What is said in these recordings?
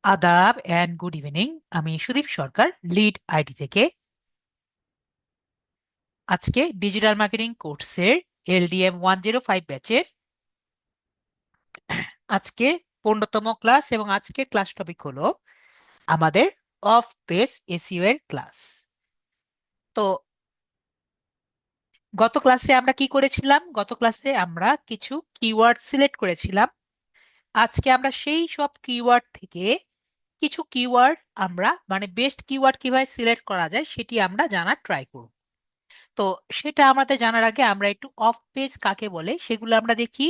আদাব and good evening. আমি সুদীপ সরকার, lead IT থেকে। আজকে ডিজিটাল মার্কেটিং কোর্সের এলডিএম 105 ব্যাচের আজকে 15তম ক্লাস, এবং আজকের ক্লাস টপিক হলো আমাদের অফ পেজ এসইও এর ক্লাস। তো গত ক্লাসে আমরা কি করেছিলাম? গত ক্লাসে আমরা কিছু কিওয়ার্ড সিলেক্ট করেছিলাম। আজকে আমরা সেই সব কিওয়ার্ড থেকে কিছু কিওয়ার্ড আমরা মানে বেস্ট কিওয়ার্ড কিভাবে সিলেক্ট করা যায় সেটি আমরা জানার ট্রাই করব। তো সেটা আমাদের জানার আগে আমরা একটু অফ পেজ কাকে বলে সেগুলো আমরা দেখি।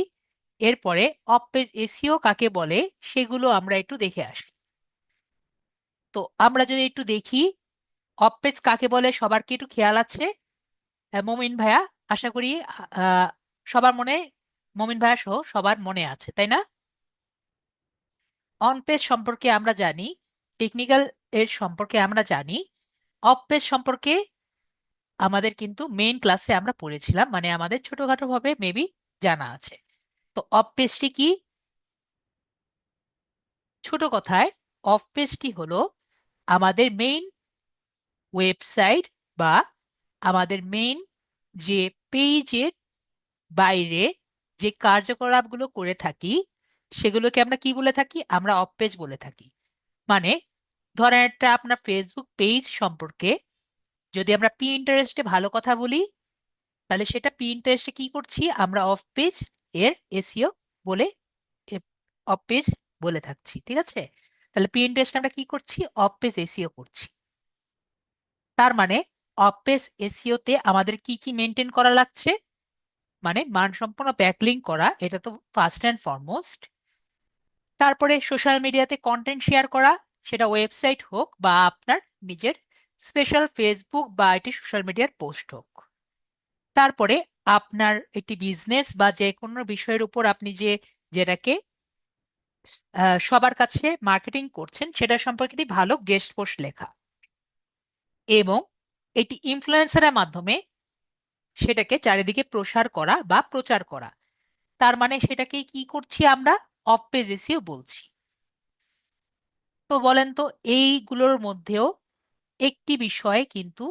এরপরে অফ পেজ এসইও কাকে বলে সেগুলো আমরা একটু দেখে আসি। তো আমরা যদি একটু দেখি অফ পেজ কাকে বলে, সবার কি একটু খেয়াল আছে? মমিন ভাইয়া, আশা করি আহ, সবার মনে, মমিন ভাইয়া সহ সবার মনে আছে, তাই না? অন পেজ সম্পর্কে আমরা জানি, টেকনিক্যাল এর সম্পর্কে আমরা জানি, অফ পেজ সম্পর্কে আমাদের কিন্তু মেইন ক্লাসে আমরা পড়েছিলাম, মানে আমাদের ছোটখাটো ভাবে মেবি জানা আছে। তো অফ পেজটি কি? ছোট কথায় অফ পেজটি হলো আমাদের মেইন ওয়েবসাইট বা আমাদের মেইন যে পেজের বাইরে যে কার্যকলাপগুলো করে থাকি সেগুলোকে আমরা কি বলে থাকি? আমরা অফ পেজ বলে থাকি। মানে ধরেন একটা আপনার ফেসবুক পেজ সম্পর্কে যদি আমরা পিন্টারেস্টে ভালো কথা বলি, তাহলে সেটা পিন্টারেস্টে কি করছি? আমরা অফ পেজ এর এসইও বলে অফ পেজ বলে থাকছি, ঠিক আছে? তাহলে পিন্টারেস্ট আমরা কি করছি? অফ পেজ এসইও করছি। তার মানে অফ পেজ এসইও তে আমাদের কি কি মেনটেন করা লাগছে? মানে মানসম্পন্ন ব্যাকলিঙ্ক করা, এটা তো ফার্স্ট অ্যান্ড ফরমোস্ট। তারপরে সোশ্যাল মিডিয়াতে কন্টেন্ট শেয়ার করা, সেটা ওয়েবসাইট হোক বা আপনার নিজের স্পেশাল ফেসবুক বা এটি সোশ্যাল মিডিয়ার পোস্ট হোক। তারপরে আপনার একটি বিজনেস বা যে কোনো বিষয়ের উপর আপনি যেটাকে সবার কাছে মার্কেটিং করছেন সেটা সম্পর্কে একটি ভালো গেস্ট পোস্ট লেখা, এবং এটি ইনফ্লুয়েন্সারের মাধ্যমে সেটাকে চারিদিকে প্রসার করা বা প্রচার করা। তার মানে সেটাকে কি করছি? আমরা অফ পেজ এসিও বলছি। তো বলেন তো, এইগুলোর মধ্যেও একটি বিষয় কিন্তু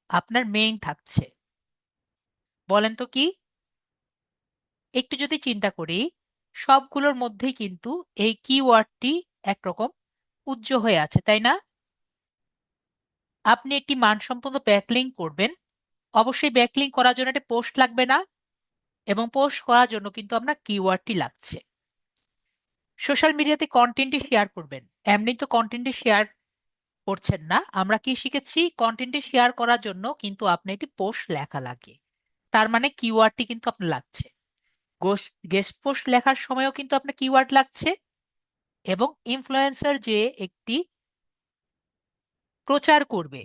আপনার মেইন থাকছে। বলেন তো কি? একটু যদি চিন্তা করি, সবগুলোর মধ্যেই কিন্তু এই কিওয়ার্ডটি একরকম উজ্জ্ব হয়ে আছে, তাই না? আপনি একটি মানসম্পন্ন ব্যাকলিঙ্ক করবেন, অবশ্যই ব্যাকলিঙ্ক করার জন্য একটা পোস্ট লাগবে না? এবং পোস্ট করার জন্য কিন্তু আমরা কিওয়ার্ডটি লাগছে। সোশ্যাল মিডিয়াতে কন্টেন্টটি শেয়ার করবেন, এমনি তো কন্টেন্টটি শেয়ার করছেন না। আমরা কি শিখেছি? কন্টেন্টটি শেয়ার করার জন্য কিন্তু আপনি একটি পোস্ট লেখা লাগে। তার মানে কিওয়ার্ডটি কিন্তু আপনার লাগছে। গেস্ট পোস্ট লেখার সময়ও কিন্তু আপনার কিওয়ার্ড লাগছে। এবং ইনফ্লুয়েন্সার যে একটি প্রচার করবে,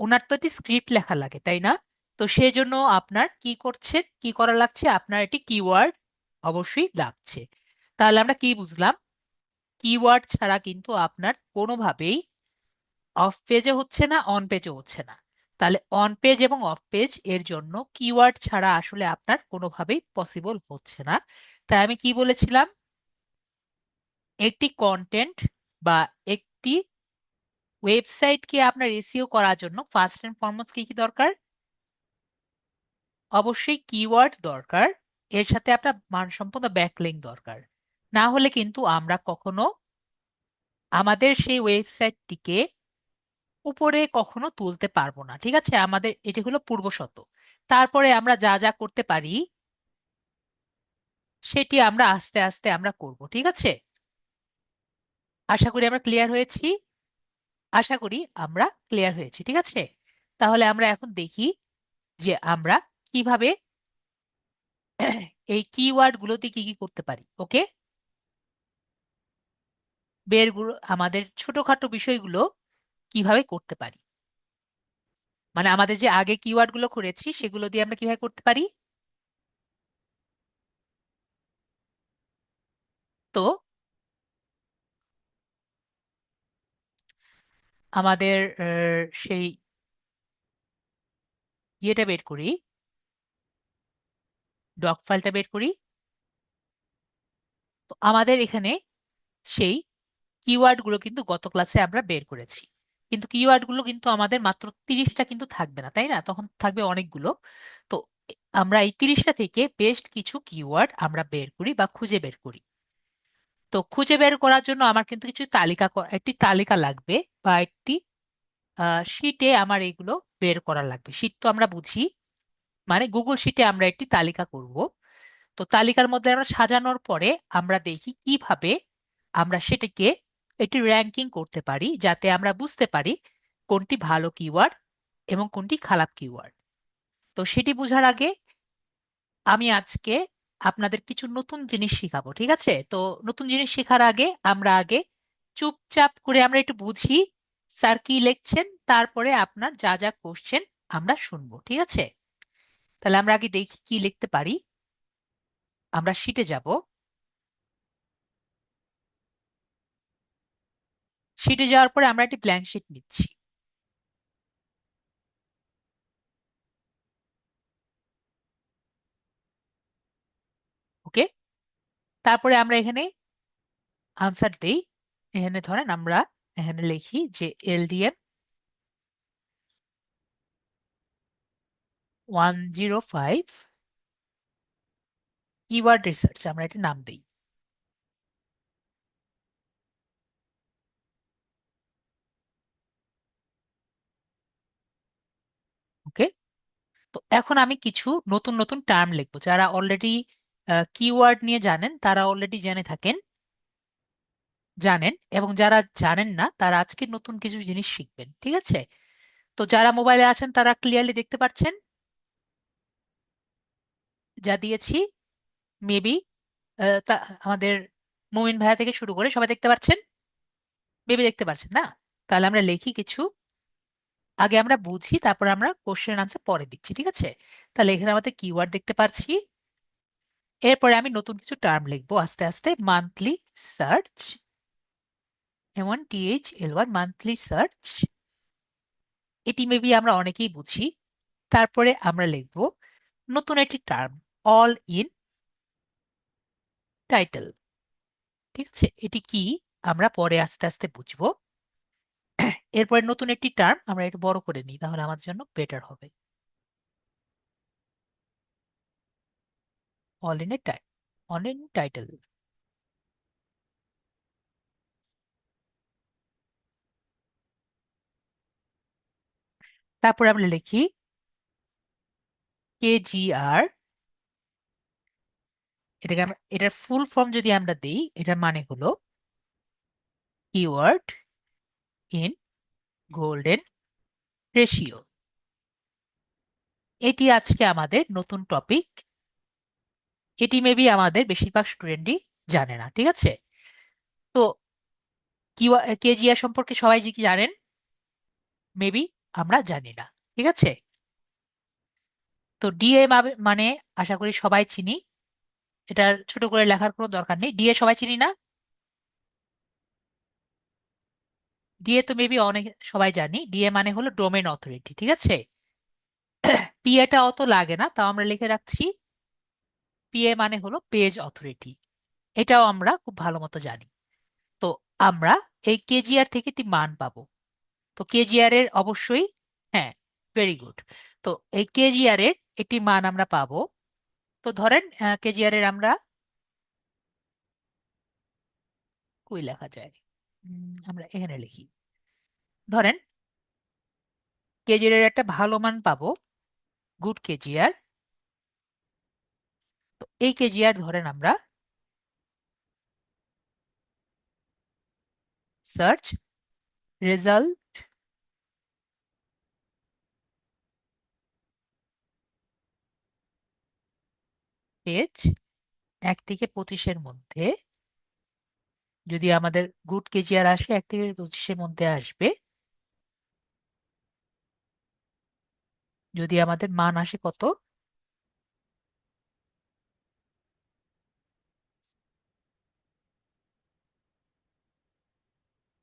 ওনার তো একটি স্ক্রিপ্ট লেখা লাগে, তাই না? তো সেজন্য আপনার কি করছেন, কি করা লাগছে? আপনার একটি কিওয়ার্ড অবশ্যই লাগছে। তাহলে আমরা কি বুঝলাম? কিওয়ার্ড ছাড়া কিন্তু আপনার কোনোভাবেই অফ পেজে হচ্ছে না, অন পেজও হচ্ছে না। তাহলে অন পেজ এবং অফ পেজ এর জন্য কিওয়ার্ড ছাড়া আসলে আপনার কোনোভাবেই পসিবল হচ্ছে না। তাই আমি কি বলেছিলাম? একটি কন্টেন্ট বা একটি ওয়েবসাইটকে আপনার এসইও করার জন্য ফার্স্ট এন্ড ফরমোস্ট কি কি দরকার? অবশ্যই কিওয়ার্ড দরকার, এর সাথে আপনার মানসম্পন্ন ব্যাকলিঙ্ক দরকার। না হলে কিন্তু আমরা কখনো আমাদের সেই ওয়েবসাইটটিকে উপরে কখনো তুলতে পারবো না, ঠিক আছে? আমাদের এটি হলো পূর্বশর্ত। তারপরে আমরা যা যা করতে পারি সেটি আমরা আস্তে আস্তে আমরা করব, ঠিক আছে? আশা করি আমরা ক্লিয়ার হয়েছি। আশা করি আমরা ক্লিয়ার হয়েছি, ঠিক আছে? তাহলে আমরা এখন দেখি যে আমরা কিভাবে এই কিওয়ার্ড গুলোতে কি কি করতে পারি। ওকে, বেরগুলো আমাদের ছোটখাটো বিষয়গুলো কিভাবে করতে পারি, মানে আমাদের যে আগে কিওয়ার্ড গুলো করেছি সেগুলো দিয়ে আমরা কিভাবে করতে পারি। তো আমাদের সেই ইয়েটা বের করি, ডক ফাইলটা বের করি। তো আমাদের এখানে সেই কিওয়ার্ড গুলো কিন্তু গত ক্লাসে আমরা বের করেছি। কিন্তু কিওয়ার্ড গুলো কিন্তু আমাদের মাত্র 30টা কিন্তু থাকবে না, তাই না? তখন থাকবে অনেকগুলো। তো আমরা এই 30টা থেকে বেস্ট কিছু কিওয়ার্ড আমরা বের করি বা খুঁজে বের করি। তো খুঁজে বের করার জন্য আমার কিন্তু কিছু একটি তালিকা লাগবে, বা একটি শিটে আমার এগুলো বের করা লাগবে। শিট তো আমরা বুঝি, মানে গুগল শিটে আমরা একটি তালিকা করব। তো তালিকার মধ্যে আমরা সাজানোর পরে আমরা দেখি কিভাবে আমরা সেটাকে একটি র্যাঙ্কিং করতে পারি, যাতে আমরা বুঝতে পারি কোনটি ভালো কিওয়ার্ড এবং কোনটি খারাপ কিওয়ার্ড। তো সেটি বোঝার আগে আমি আজকে আপনাদের কিছু নতুন জিনিস শিখাবো, ঠিক আছে? তো নতুন জিনিস শেখার আগে আমরা আগে চুপচাপ করে আমরা একটু বুঝি স্যার কি লিখছেন, তারপরে আপনার যা যা কোশ্চেন আমরা শুনবো, ঠিক আছে? তাহলে আমরা আগে দেখি কি লিখতে পারি। আমরা শিটে যাব। শিটে যাওয়ার পরে আমরা একটি ব্ল্যাঙ্ক শিট নিচ্ছি। ওকে, তারপরে আমরা এখানে আনসার দেই। এখানে ধরেন আমরা এখানে লিখি যে এলডিএম 105 কিওয়ার্ড রিসার্চ, আমরা একটা নাম দিই। ওকে, তো এখন আমি কিছু নতুন নতুন টার্ম লিখবো। যারা অলরেডি কিওয়ার্ড নিয়ে জানেন তারা অলরেডি জেনে থাকেন, জানেন, এবং যারা জানেন না তারা আজকে নতুন কিছু জিনিস শিখবেন, ঠিক আছে? তো যারা মোবাইলে আছেন তারা ক্লিয়ারলি দেখতে পাচ্ছেন যা দিয়েছি, মেবি আমাদের মুমিন ভাইয়া থেকে শুরু করে সবাই দেখতে পাচ্ছেন, মেবি দেখতে পাচ্ছেন না? তাহলে আমরা লিখি কিছু, আগে আমরা বুঝি, তারপর আমরা কোশ্চেন আনসার পরে দিচ্ছি, ঠিক আছে? তাহলে এখানে আমাদের কিওয়ার্ড দেখতে পাচ্ছি। এরপরে আমি নতুন কিছু টার্ম লিখবো আস্তে আস্তে। Monthly search, MONTHLY, monthly search, এটি মেবি আমরা অনেকেই বুঝি। তারপরে আমরা লিখবো নতুন একটি টার্ম, অল ইন টাইটেল, ঠিক আছে? এটি কি আমরা পরে আস্তে আস্তে বুঝবো। এরপরে নতুন একটি টার্ম আমরা একটু বড় করে নিই, তাহলে আমাদের জন্য বেটার হবে। All in A time, all in title. তারপরে আমরা লিখি KGR। এটার ফুল ফর্ম যদি আমরা দিই, এটার মানে হলো কিওয়ার্ড ইন গোল্ডেন রেশিও। এটি আজকে আমাদের নতুন টপিক। এটি মেবি আমাদের বেশিরভাগ স্টুডেন্টই জানে না, ঠিক আছে? তো কেজিআর সম্পর্কে সবাই যে কি জানেন, মেবি আমরা জানি না, ঠিক আছে? তো ডিএ মানে আশা করি সবাই চিনি, এটার ছোট করে লেখার কোনো দরকার নেই। ডিএ সবাই চিনি না? ডিএ তো মেবি অনেক সবাই জানি। ডিএ মানে হলো ডোমেন অথরিটি, ঠিক আছে? পিএটা অত লাগে না, তাও আমরা লিখে রাখছি। পিএ মানে হলো পেজ অথরিটি, এটাও আমরা খুব ভালো মতো জানি। তো আমরা এই কেজিআর থেকে একটি মান পাবো। তো কেজিআর এর অবশ্যই, হ্যাঁ, ভেরি গুড। তো এই কেজিআর এর একটি মান আমরা পাবো। তো ধরেন কেজিআর এর আমরা কই লেখা যায়, আমরা এখানে লিখি। ধরেন কেজিআর এর একটা ভালো মান পাবো, গুড কেজিআর। তো এই কেজিআর ধরেন আমরা সার্চ রেজাল্ট পেজ 1 থেকে 25-এর মধ্যে, যদি আমাদের গুড কেজিআর আসে 1 থেকে 25-এর মধ্যে আসবে। যদি আমাদের মান আসে কত,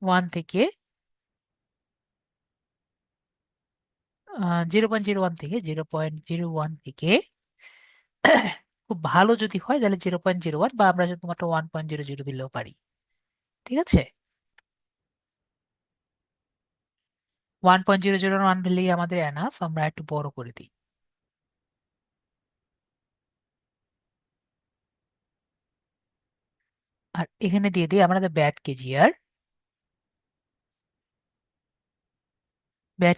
1 থেকে 0.01 থেকে 0.01 থেকে খুব ভালো যদি হয় তাহলে 0.01, বা আমরা শুধুমাত্র 1.00 দিলেও পারি, ঠিক আছে? 1.001 হলেই আমাদের এনাফ, আমরা একটু বড় করে দিই। আর এখানে দিয়ে দিই আমাদের ব্যাট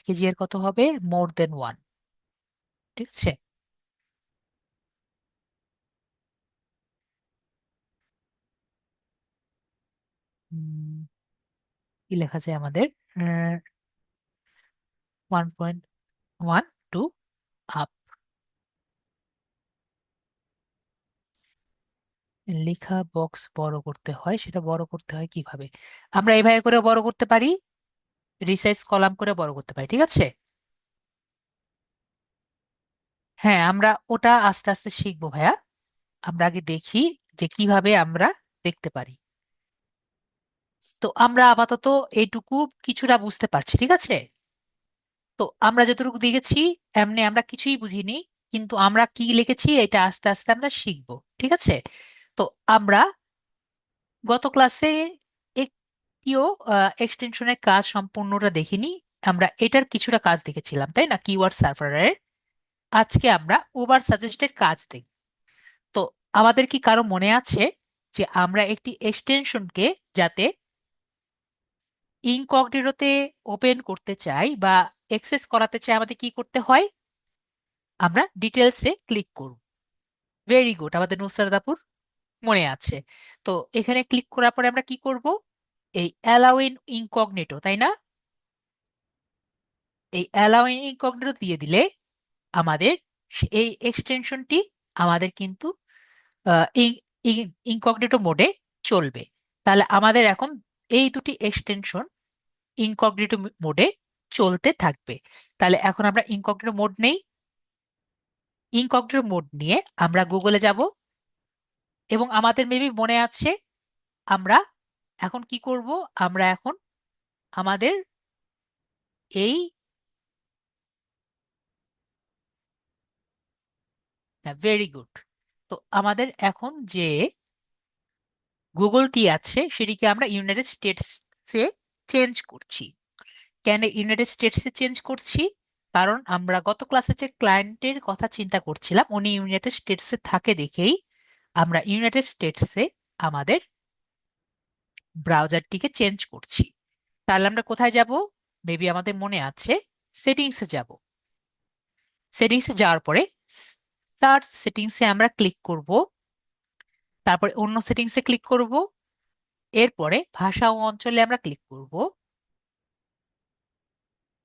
কেজিআর কত হবে, মোর দেন 1। ঠিক আছে। উম, কি লেখা যায় আমাদের, 1.1 টু আপ। লেখা বক্স বড় করতে হয়, সেটা বড় করতে হয় কিভাবে? আমরা এইভাবে করে বড় করতে পারি, রিসাইজ কলাম করে বড় করতে পারি। ঠিক আছে। হ্যাঁ, আমরা ওটা আস্তে আস্তে শিখবো ভাইয়া। আমরা আগে দেখি যে কিভাবে আমরা দেখতে পারি। তো আমরা আপাতত এইটুকু কিছুটা বুঝতে পারছি। ঠিক আছে। তো আমরা যতটুকু দেখেছি, এমনি আমরা কিছুই বুঝিনি, কিন্তু আমরা কি লিখেছি এটা আস্তে আস্তে আমরা শিখবো। ঠিক আছে। তো আমরা গত ক্লাসে একটিও এক্সটেনশনের কাজ সম্পূর্ণটা দেখিনি। আমরা এটার কিছুটা কাজ দেখেছিলাম, তাই না, কিওয়ার্ড সার্ভারের। আজকে আমরা ওভার সাজেস্টেড কাজ দেখব। তো আমাদের কি কারো মনে আছে যে আমরা একটি এক্সটেনশনকে যাতে ইনকগনিটোতে ওপেন করতে চাই বা অ্যাক্সেস করাতে চাই, আমাদের কি করতে হয়? আমরা ডিটেলসে ক্লিক করব। ভেরি গুড, আমাদের নুসরাত আপুর মনে আছে। তো এখানে ক্লিক করার পরে আমরা কি করব? এই অ্যালাউ ইন ইনকগনিটো, তাই না? এই অ্যালাউ ইন ইনকগনিটো দিয়ে দিলে আমাদের এই এক্সটেনশনটি আমাদের কিন্তু ইনকগনিটো মোডে চলবে। তাহলে আমাদের এখন এই দুটি এক্সটেনশন ইনকগনিটো মোডে চলতে থাকবে। তাহলে এখন আমরা ইনকগনিটো মোড নেই। ইনকগনিটো মোড নিয়ে আমরা গুগলে যাব, এবং আমাদের মেবি মনে আছে আমরা এখন কি করব। আমরা এখন আমাদের এই, ভেরি গুড, তো আমাদের এখন যে গুগলটি আছে সেটিকে আমরা ইউনাইটেড স্টেটসে চেঞ্জ করছি। কেন ইউনাইটেড স্টেটসে চেঞ্জ করছি? কারণ আমরা গত ক্লাসে যে ক্লায়েন্টের কথা চিন্তা করছিলাম উনি ইউনাইটেড স্টেটসে থাকে দেখেই আমরা ইউনাইটেড স্টেটসে আমাদের ব্রাউজারটিকে চেঞ্জ করছি। তাহলে আমরা কোথায় যাব? মেবি আমাদের মনে আছে, সেটিংসে যাব। সেটিংসে যাওয়ার পরে সার্চ সেটিংসে আমরা ক্লিক করব, তারপরে অন্য সেটিংসে ক্লিক করব, এরপরে ভাষা ও অঞ্চলে আমরা ক্লিক করব।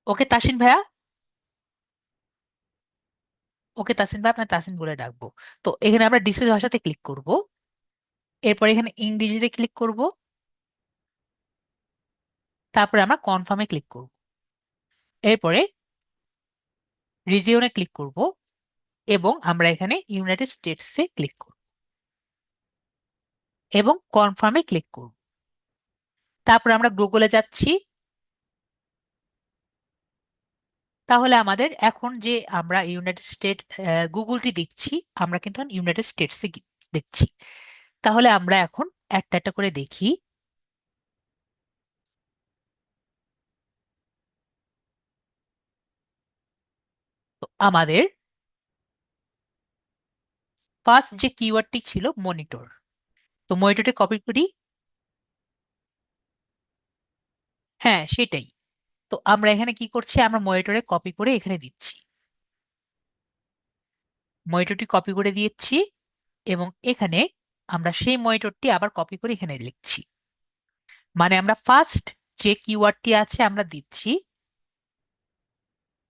ওকে তাসিন ভাইয়া, ওকে তাসিন ভাই, আপনার তাসিন বলে ডাকবো। তো এখানে আমরা ডিসেস ভাষাতে ক্লিক করব, এরপর এখানে ইংরেজিতে ক্লিক করব, তারপরে আমরা কনফার্মে ক্লিক করব, এরপরে রিজিওনে ক্লিক করব, এবং আমরা এখানে ইউনাইটেড স্টেটসে ক্লিক করব এবং কনফার্মে ক্লিক করব। তারপরে আমরা গুগলে যাচ্ছি। তাহলে আমাদের এখন যে আমরা ইউনাইটেড স্টেট গুগলটি দেখছি, আমরা কিন্তু ইউনাইটেড স্টেটসে দেখছি। তাহলে আমরা এখন একটা একটা করে দেখি। তো আমাদের ফার্স্ট যে কিওয়ার্ডটি ছিল মনিটর, তো মনিটরটি কপি করি। হ্যাঁ, সেটাই। তো আমরা এখানে কি করছি, আমরা মনিটরে কপি করে এখানে দিচ্ছি। মনিটরটি কপি করে দিয়েছি, এবং এখানে আমরা সেই মনিটরটি আবার কপি করে এখানে লিখছি। মানে আমরা ফার্স্ট যে কিওয়ার্ডটি আছে আমরা দিচ্ছি,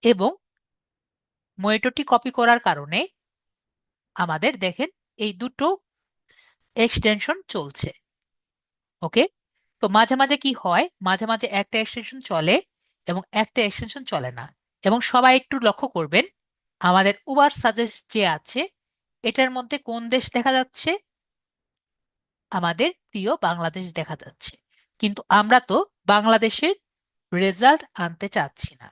এবং মনিটরটি কপি করার কারণে আমাদের দেখেন এই দুটো এক্সটেনশন চলছে। ওকে। তো মাঝে মাঝে কি হয়, মাঝে মাঝে একটা এক্সটেনশন চলে এবং একটা এক্সটেনশন চলে না। এবং সবাই একটু লক্ষ্য করবেন, আমাদের উবার সাজেস্ট যে আছে এটার মধ্যে কোন দেশ দেখা যাচ্ছে? আমাদের প্রিয় বাংলাদেশ দেখা যাচ্ছে। কিন্তু আমরা তো বাংলাদেশের রেজাল্ট আনতে চাচ্ছি না।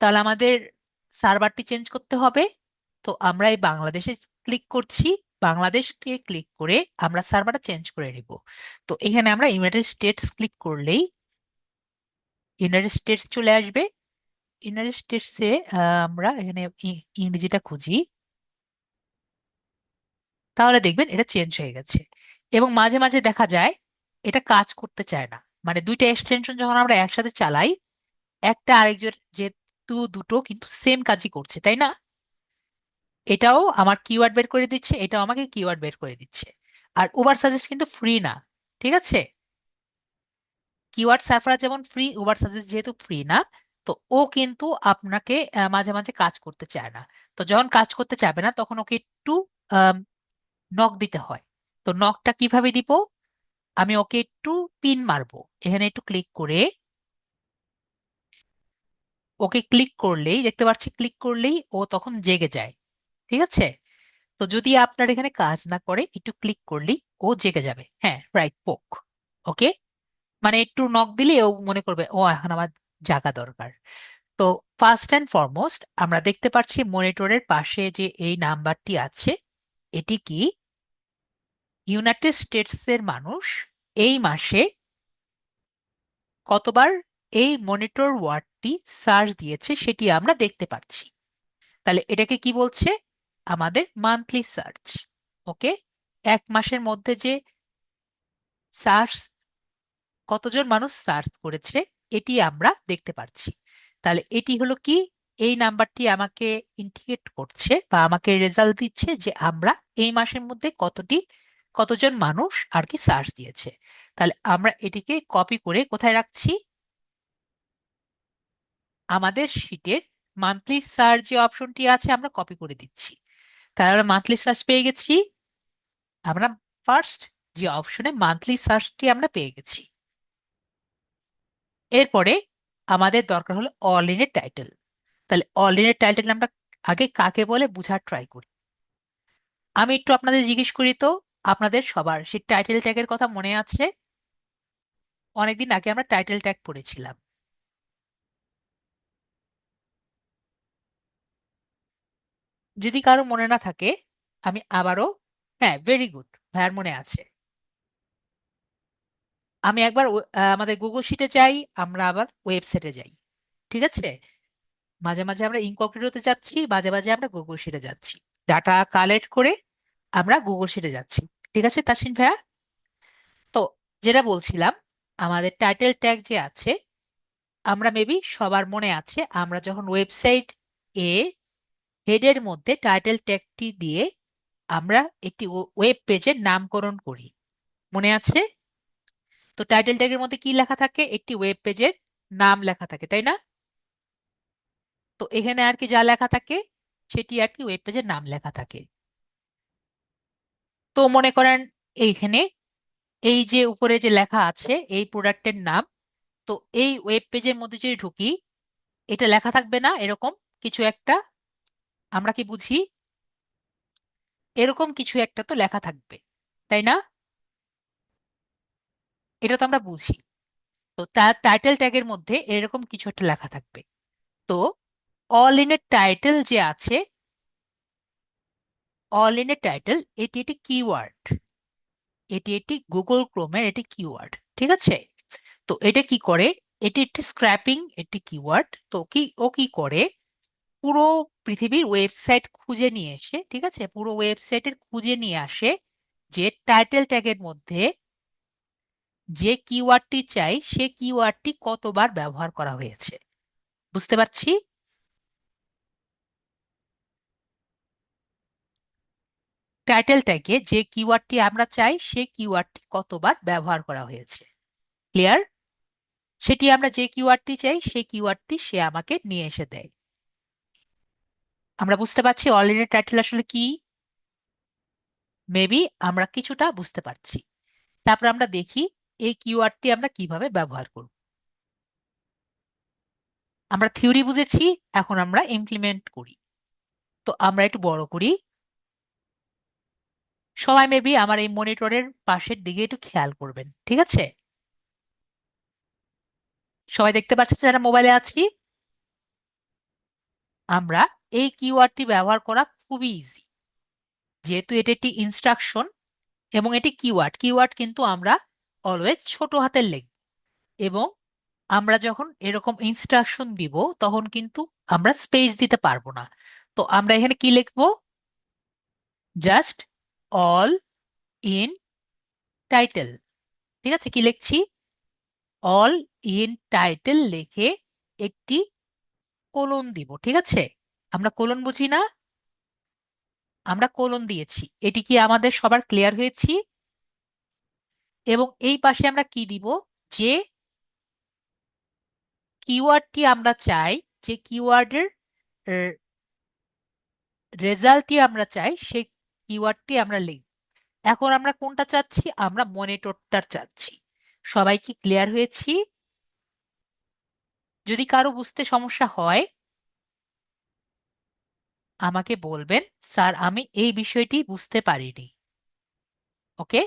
তাহলে আমাদের সার্ভারটি চেঞ্জ করতে হবে। তো আমরা এই বাংলাদেশে ক্লিক করছি, বাংলাদেশকে ক্লিক করে আমরা সার্ভারটা চেঞ্জ করে নিব। তো এখানে আমরা ইউনাইটেড স্টেটস ক্লিক করলেই ইউনাইটেড স্টেটস চলে আসবে। ইউনাইটেড স্টেটসে আমরা এখানে ইংরেজিটা খুঁজি, তাহলে দেখবেন এটা চেঞ্জ হয়ে গেছে। এবং মাঝে মাঝে দেখা যায় এটা কাজ করতে চায় না, মানে দুইটা এক্সটেনশন যখন আমরা একসাথে চালাই, একটা আরেকজন যেহেতু দুটো কিন্তু সেম কাজই করছে, তাই না? এটাও আমার কিওয়ার্ড বের করে দিচ্ছে, এটাও আমাকে কিওয়ার্ড বের করে দিচ্ছে। আর উবার সাজেস্ট কিন্তু ফ্রি না, ঠিক আছে? কিওয়ার্ড সার্ফার যেমন ফ্রি, উবার সাজেস্ট যেহেতু ফ্রি না, তো ও কিন্তু আপনাকে মাঝে মাঝে কাজ করতে চায় না। তো যখন কাজ করতে চাবে না তখন ওকে একটু নক দিতে হয়। তো নকটা কিভাবে দিব? আমি ওকে একটু পিন মারবো, এখানে একটু ক্লিক করে, ওকে ক্লিক করলেই দেখতে পাচ্ছি, ক্লিক করলেই ও তখন জেগে যায়, ঠিক আছে? তো যদি আপনার এখানে কাজ না করে একটু ক্লিক করলেই ও জেগে যাবে। হ্যাঁ, রাইট, পোক। ওকে, মানে একটু নক দিলে ও মনে করবে ও এখন আমার জাগা দরকার। তো ফার্স্ট অ্যান্ড ফরমোস্ট আমরা দেখতে পাচ্ছি মনিটরের পাশে যে এই নাম্বারটি আছে, এটি কি ইউনাইটেড স্টেটসের মানুষ এই মাসে কতবার এই মনিটর ওয়ার্ডটি সার্চ দিয়েছে সেটি আমরা দেখতে পাচ্ছি। তাহলে এটাকে কি বলছে? আমাদের মান্থলি সার্চ। ওকে, এক মাসের মধ্যে যে সার্চ, কতজন মানুষ সার্চ করেছে, এটি আমরা দেখতে পাচ্ছি। তাহলে এটি হলো কি, এই নাম্বারটি আমাকে ইন্ডিকেট করছে বা আমাকে রেজাল্ট দিচ্ছে যে আমরা এই মাসের মধ্যে কতজন মানুষ আর কি সার্চ দিয়েছে। তাহলে আমরা এটিকে কপি করে কোথায় রাখছি? আমাদের শিটের মান্থলি সার্চ যে অপশনটি আছে আমরা কপি করে দিচ্ছি। তাহলে আমরা মান্থলি সার্চ পেয়ে গেছি। আমরা ফার্স্ট যে অপশনে মান্থলি সার্চটি আমরা পেয়ে গেছি। এরপরে আমাদের দরকার হলো অল ইন এ টাইটেল। তাহলে অল ইন এ টাইটেল আমরা আগে কাকে বলে বোঝার ট্রাই করি। আমি একটু আপনাদের জিজ্ঞেস করি তো, আপনাদের সবার সেই টাইটেল ট্যাগের কথা মনে আছে? অনেকদিন আগে আমরা টাইটেল ট্যাগ পড়েছিলাম। যদি কারো মনে না থাকে, আমি আবারও, হ্যাঁ, ভেরি গুড, ভাইয়ার মনে আছে। আমি একবার আমাদের গুগল শিটে যাই, আমরা আবার ওয়েবসাইটে যাই, ঠিক আছে? মাঝে মাঝে আমরা ইনকগনিটোতে যাচ্ছি, মাঝে মাঝে আমরা গুগল শিটে যাচ্ছি, ডাটা কালেক্ট করে আমরা গুগল শিটে যাচ্ছি। ঠিক আছে তাসিন ভাইয়া? তো যেটা বলছিলাম, আমাদের টাইটেল ট্যাগ যে আছে, আমরা মেবি সবার মনে আছে আমরা যখন ওয়েবসাইট এ হেডের মধ্যে টাইটেল ট্যাগটি দিয়ে আমরা একটি ওয়েব পেজের নামকরণ করি, মনে আছে? তো টাইটেল ট্যাগের মধ্যে কি লেখা থাকে? একটি ওয়েব পেজের নাম লেখা থাকে, তাই না? তো এখানে আর কি যা লেখা থাকে সেটি আর কি ওয়েব পেজের নাম লেখা থাকে। তো মনে করেন এইখানে এই যে উপরে যে লেখা আছে এই প্রোডাক্টের নাম, তো এই ওয়েব পেজের মধ্যে যদি ঢুকি, এটা লেখা থাকবে না এরকম কিছু একটা? আমরা কি বুঝি? এরকম কিছু একটা তো লেখা থাকবে, তাই না? এটা তো আমরা বুঝি। তো তার টাইটেল ট্যাগের মধ্যে এরকম কিছু একটা লেখা থাকবে। তো অল ইন এ টাইটেল যে আছে, অল ইন এ টাইটেল এটি একটি কিওয়ার্ড, এটি একটি গুগল ক্রোমের এটি কিওয়ার্ড, ঠিক আছে? তো এটা কি করে? এটি একটি স্ক্র্যাপিং একটি কিওয়ার্ড। তো ও কি করে, পুরো পৃথিবীর ওয়েবসাইট খুঁজে নিয়ে এসে, ঠিক আছে, পুরো ওয়েবসাইটের খুঁজে নিয়ে আসে যে টাইটেল ট্যাগের মধ্যে যে কিওয়ার্ডটি চাই সে কিওয়ার্ডটি কতবার ব্যবহার করা হয়েছে। বুঝতে পারছি? টাইটেল ট্যাগে যে কিওয়ার্ডটি আমরা চাই সে কিওয়ার্ডটি কতবার ব্যবহার করা হয়েছে। ক্লিয়ার? সেটি আমরা যে কিওয়ার্ডটি চাই সেই কিওয়ার্ডটি সে আমাকে নিয়ে এসে দেয়। আমরা বুঝতে পারছি অলরেডি টাইটেল আসলে কি? মেবি আমরা কিছুটা বুঝতে পারছি। তারপর আমরা দেখি এই কিওয়ার্ডটি আমরা কিভাবে ব্যবহার করব। আমরা থিওরি বুঝেছি, এখন আমরা ইমপ্লিমেন্ট করি। তো আমরা একটু বড় করি। সবাই মেবি আমার এই মনিটরের পাশের দিকে একটু খেয়াল করবেন, ঠিক আছে? সবাই দেখতে পাচ্ছে যারা মোবাইলে আছি? আমরা এই কিওয়ার্ডটি ব্যবহার করা খুবই ইজি, যেহেতু এটা একটি ইনস্ট্রাকশন এবং এটি কিওয়ার্ড। কিওয়ার্ড কিন্তু আমরা অলওয়েজ ছোট হাতের লিখব এবং আমরা যখন এরকম ইনস্ট্রাকশন দিব তখন কিন্তু আমরা স্পেস দিতে পারবো না। তো আমরা এখানে কি লিখবো? Just all in title. ঠিক আছে, কি লিখছি? অল ইন টাইটেল লিখে একটি কোলন দিব। ঠিক আছে, আমরা কোলন বুঝি না, আমরা কোলন দিয়েছি। এটি কি আমাদের সবার ক্লিয়ার হয়েছি? এবং এই পাশে আমরা কি দিব? যে কিওয়ার্ডটি আমরা চাই, যে কিওয়ার্ডের রেজাল্টটি আমরা চাই, সেই কিওয়ার্ডটি আমরা লিখব। এখন আমরা কোনটা চাচ্ছি? আমরা মনিটরটা চাচ্ছি। সবাই কি ক্লিয়ার হয়েছি? যদি কারো বুঝতে সমস্যা হয় আমাকে বলবেন, স্যার আমি এই বিষয়টি বুঝতে পারিনি। ওকে,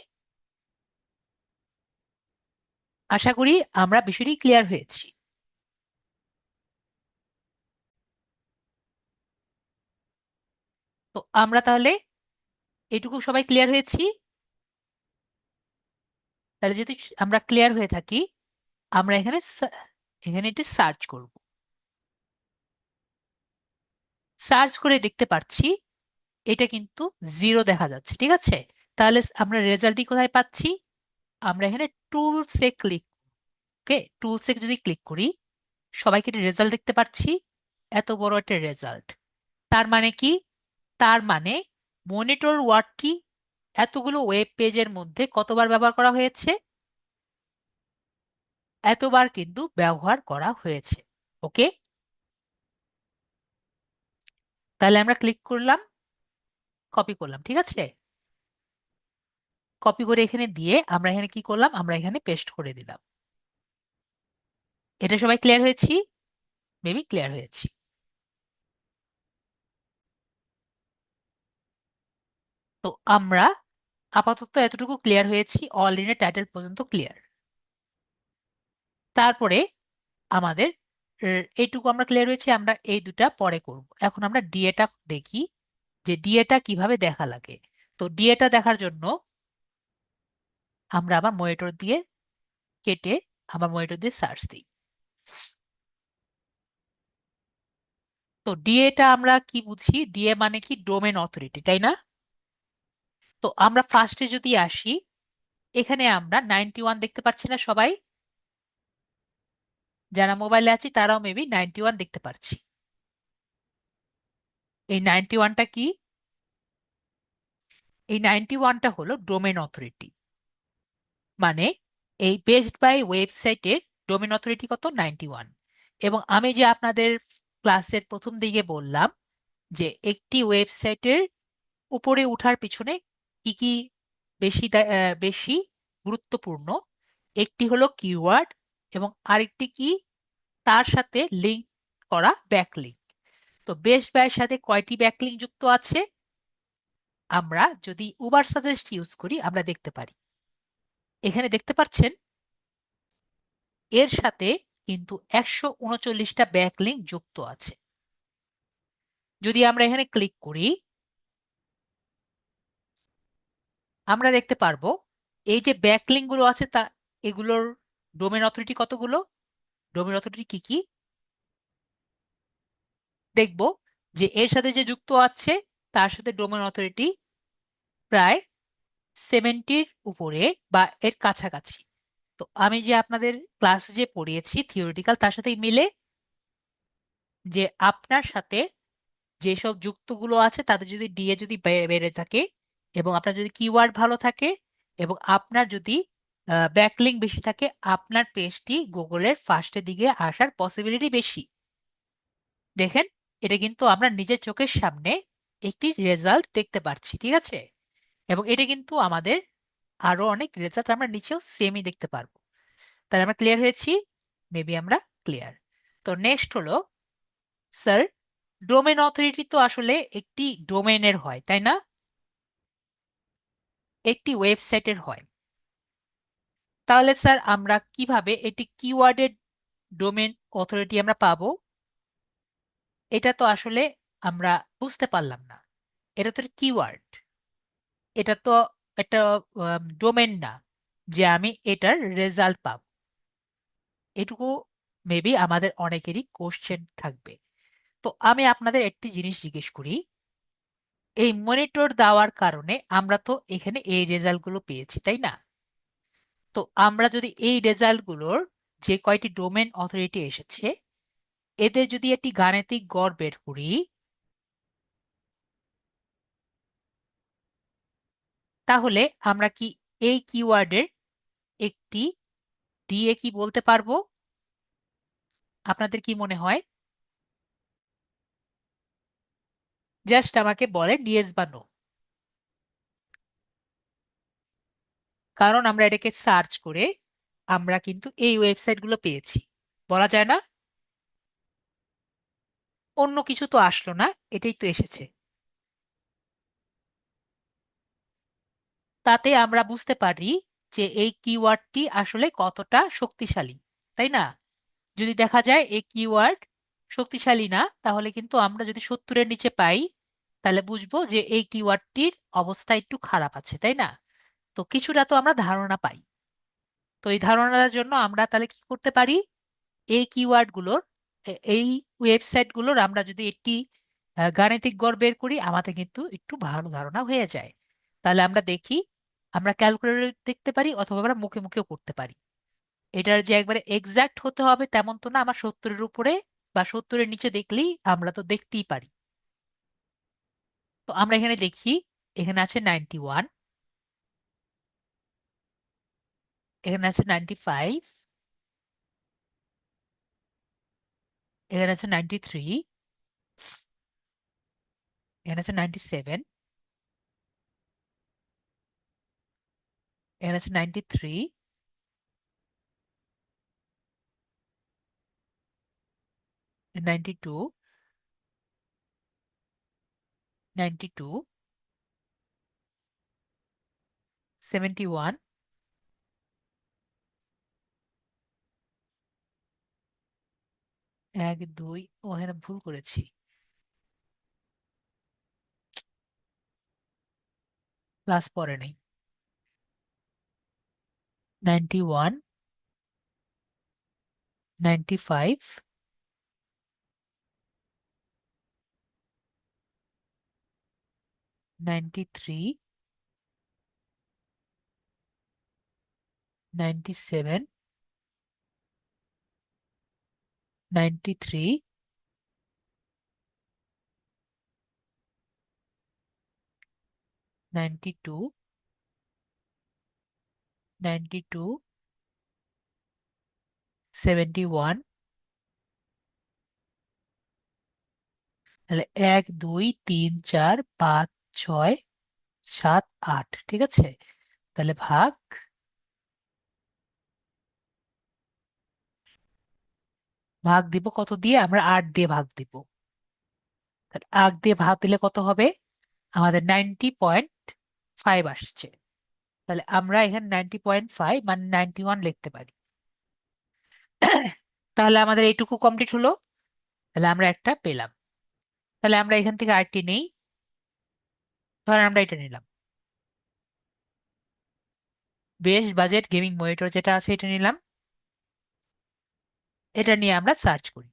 আশা করি আমরা বিষয়টি ক্লিয়ার হয়েছি। তো আমরা তাহলে এটুকু সবাই ক্লিয়ার হয়েছি। তাহলে যদি আমরা ক্লিয়ার হয়ে থাকি, আমরা এখানে এখানে একটি সার্চ করব। সার্চ করে দেখতে পাচ্ছি এটা কিন্তু 0 দেখা যাচ্ছে। ঠিক আছে, তাহলে আমরা রেজাল্টটি কোথায় পাচ্ছি? আমরা এখানে টুলসে ক্লিক, ওকে, টুলসে যদি ক্লিক করি সবাইকে একটা রেজাল্ট দেখতে পাচ্ছি, এত বড় একটা রেজাল্ট। তার মানে কি? তার মানে মনিটর ওয়ার্ডটি এতগুলো ওয়েব পেজের মধ্যে কতবার ব্যবহার করা হয়েছে? এতবার কিন্তু ব্যবহার করা হয়েছে। ওকে, তাহলে আমরা ক্লিক করলাম, কপি করলাম। ঠিক আছে, কপি করে এখানে দিয়ে আমরা এখানে কি করলাম? আমরা এখানে পেস্ট করে দিলাম। এটা সবাই ক্লিয়ার হয়েছি? মেবি ক্লিয়ার হয়েছি। তো আমরা আপাতত এতটুকু ক্লিয়ার হয়েছি, অল ইন এ টাইটেল পর্যন্ত ক্লিয়ার। তারপরে আমাদের এইটুকু আমরা ক্লিয়ার হয়েছে, আমরা এই দুটা পরে করব। এখন আমরা ডিএটা দেখি যে ডিএটা কিভাবে দেখা লাগে। তো ডিএটা দেখার জন্য আমরা আবার মনিটর দিয়ে কেটে আবার মনিটর দিয়ে সার্চ দিই। তো ডিএটা আমরা কি বুঝি? ডিএ মানে কি? ডোমেন অথরিটি, তাই না? তো আমরা ফার্স্টে যদি আসি, এখানে আমরা 91 দেখতে পাচ্ছি না সবাই? যারা মোবাইলে আছি তারাও মেবি 91 দেখতে পাচ্ছি। এই 91টা কি? এই 91টা হলো ডোমেন অথরিটি। মানে এই বেসড বাই ওয়েবসাইটের ডোমেন অথরিটি কত? 91। এবং আমি যে আপনাদের ক্লাসের প্রথম দিকে বললাম যে একটি ওয়েবসাইটের উপরে উঠার পিছনে কি কি বেশি গুরুত্বপূর্ণ, একটি হলো কিওয়ার্ড এবং আরেকটি কি? তার সাথে লিংক করা ব্যাকলিংক। তো বেস বায়ের সাথে কয়টি ব্যাকলিংক যুক্ত আছে? আমরা যদি উবার সাজেস্ট ইউজ করি আমরা দেখতে পারি, এখানে দেখতে পাচ্ছেন এর সাথে কিন্তু 139টা ব্যাকলিংক যুক্ত আছে। যদি আমরা এখানে ক্লিক করি আমরা দেখতে পারবো এই যে ব্যাকলিংক গুলো আছে তা এগুলোর ডোমেন অথরিটি কতগুলো? ডোমেন অথরিটি কি কি দেখব যে এর সাথে যে যুক্ত আছে তার সাথে ডোমেন অথরিটি প্রায় 70-র উপরে বা এর কাছাকাছি। তো আমি যে আপনাদের ক্লাস যে পড়িয়েছি থিওরিটিক্যাল, তার সাথে মিলে যে আপনার সাথে যেসব যুক্তগুলো আছে তাদের যদি ডিএ যদি বেড়ে থাকে এবং আপনার যদি কিওয়ার্ড ভালো থাকে এবং আপনার যদি ব্যাকলিংক বেশি থাকে, আপনার পেজটি গুগলের ফার্স্টের দিকে আসার পসিবিলিটি বেশি। দেখেন, এটা কিন্তু আমরা নিজের চোখের সামনে একটি রেজাল্ট দেখতে পাচ্ছি। ঠিক আছে, এবং এটা কিন্তু আমাদের আরো অনেক রেজাল্ট আমরা নিচেও সেমই দেখতে পারবো। তাহলে আমরা ক্লিয়ার হয়েছি? মেবি আমরা ক্লিয়ার। তো নেক্সট হলো, স্যার ডোমেন অথরিটি তো আসলে একটি ডোমেনের হয়, তাই না? একটি ওয়েবসাইটের হয়। তাহলে স্যার আমরা কিভাবে এটি কিওয়ার্ডের ডোমেন অথরিটি আমরা পাবো? এটা তো আসলে আমরা বুঝতে পারলাম না। এটা তো কিওয়ার্ড, এটা তো একটা ডোমেন না যে আমি এটার রেজাল্ট পাবো। এটুকু মেবি আমাদের অনেকেরই কোশ্চেন থাকবে। তো আমি আপনাদের একটি জিনিস জিজ্ঞেস করি, এই মনিটর দেওয়ার কারণে আমরা তো এখানে এই রেজাল্টগুলো পেয়েছি, তাই না? তো আমরা যদি এই রেজাল্টগুলোর যে কয়টি ডোমেন অথরিটি এসেছে এদের যদি একটি গাণিতিক গড় বের করি, তাহলে আমরা কি এই কিওয়ার্ডের একটি দিয়ে কি বলতে পারবো? আপনাদের কি মনে হয়? জাস্ট আমাকে বলেন ইয়েস বা নো। কারণ আমরা এটাকে সার্চ করে আমরা কিন্তু এই ওয়েবসাইটগুলো পেয়েছি, বলা যায় না? অন্য কিছু তো আসলো না, এটাই তো এসেছে। তাতে আমরা বুঝতে পারি যে এই কিওয়ার্ডটি আসলে কতটা শক্তিশালী, তাই না? যদি দেখা যায় এই কিওয়ার্ড শক্তিশালী না, তাহলে কিন্তু আমরা যদি 70-এর নিচে পাই তাহলে বুঝবো যে এই কিওয়ার্ডটির অবস্থা একটু খারাপ আছে, তাই না? তো কিছুটা তো আমরা ধারণা পাই। তো এই ধারণার জন্য আমরা তাহলে কি করতে পারি, এই কিওয়ার্ডগুলোর এই ওয়েবসাইটগুলোর আমরা যদি একটি গাণিতিক গড় বের করি আমাদের কিন্তু একটু ভালো ধারণা হয়ে যায়। তাহলে আমরা দেখি, আমরা ক্যালকুলেটর দেখতে পারি অথবা আমরা মুখে মুখেও করতে পারি। এটার যে একবারে এক্সাক্ট হতে হবে তেমন তো না, আমার 70-এর উপরে বা 70-এর নিচে দেখলেই আমরা তো দেখতেই পারি। তো আমরা এখানে দেখি, এখানে আছে 91, এখানে আছে 95, এখানে আছে 93, এখানে আছে 97, এখানে আছে 93, 92, 92, 71, 1 2, ও এখানে ভুল করেছি, প্লাস পরে নেই, 91, 95, 93, 97, 93, 92, 92, 71। তাহলে 1 2 3 4 5 6 7 8, ঠিক আছে? তাহলে ভাগ, ভাগ দিব কত দিয়ে? আমরা 8 দিয়ে ভাগ দিব। তাহলে 8 দিয়ে ভাগ দিলে কত হবে? আমাদের 90.5 আসছে। তাহলে আমরা এখানে 90.5 মানে 91 লিখতে পারি। তাহলে আমাদের এইটুকু কমপ্লিট হলো। তাহলে আমরা একটা পেলাম। তাহলে আমরা এখান থেকে আরেকটি নেই। ধরেন আমরা এটা নিলাম, বেস্ট বাজেট গেমিং মনিটর যেটা আছে এটা নিলাম। এটা নিয়ে আমরা সার্চ করি।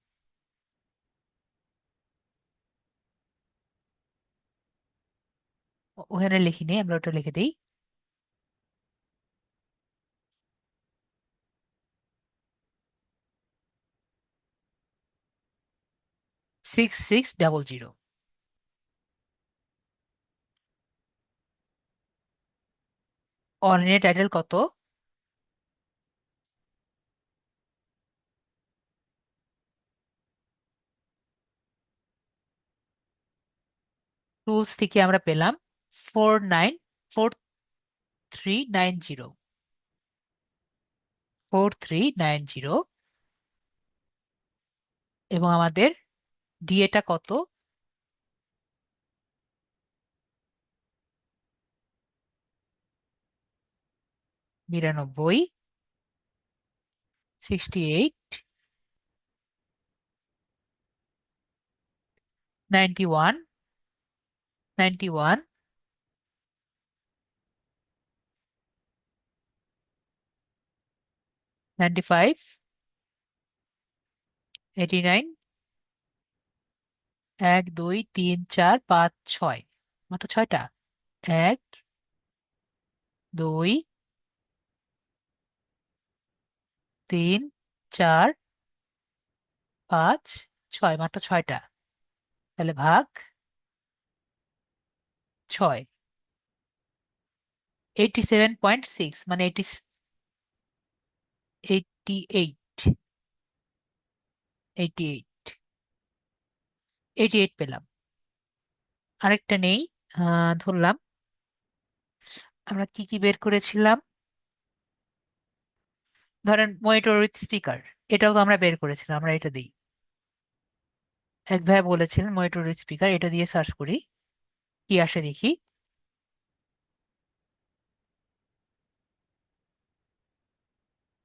ওখানে লিখি নেই, আমরা ওটা লিখে দিই। 6600। অনলাইনে টাইটেল কত? টুলস থেকে আমরা পেলাম 494390, 4390। এবং আমাদের ডিএটা কত? 92, 68, 91, 91, 95, 89, 1 2 3 4 5 6, মাত্র 6টা। 1 2 3 4 5 6, মাত্র 6টা। তাহলে ভাগ 6, 87.6 মানে 88, 88, 88 পেলাম। আরেকটা নেই, ধরলাম আমরা কি কি বের করেছিলাম। ধরেন মনিটর উইথ স্পিকার, এটাও তো আমরা বের করেছিলাম, আমরা এটা দিই। এক ভাই বলেছিলেন মনিটর উইথ স্পিকার, এটা দিয়ে সার্চ করি কি আসে দেখি।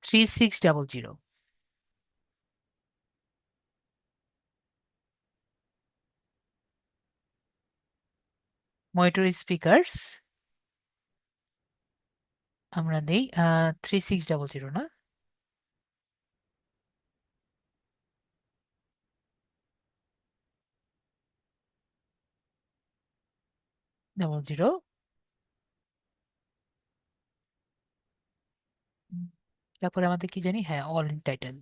3600 মনিটর স্পিকারস, আমরা দেই 3600 না, ডাবল জিরো। তারপরে আমাদের কি জানি, হ্যাঁ অল ইন টাইটেল।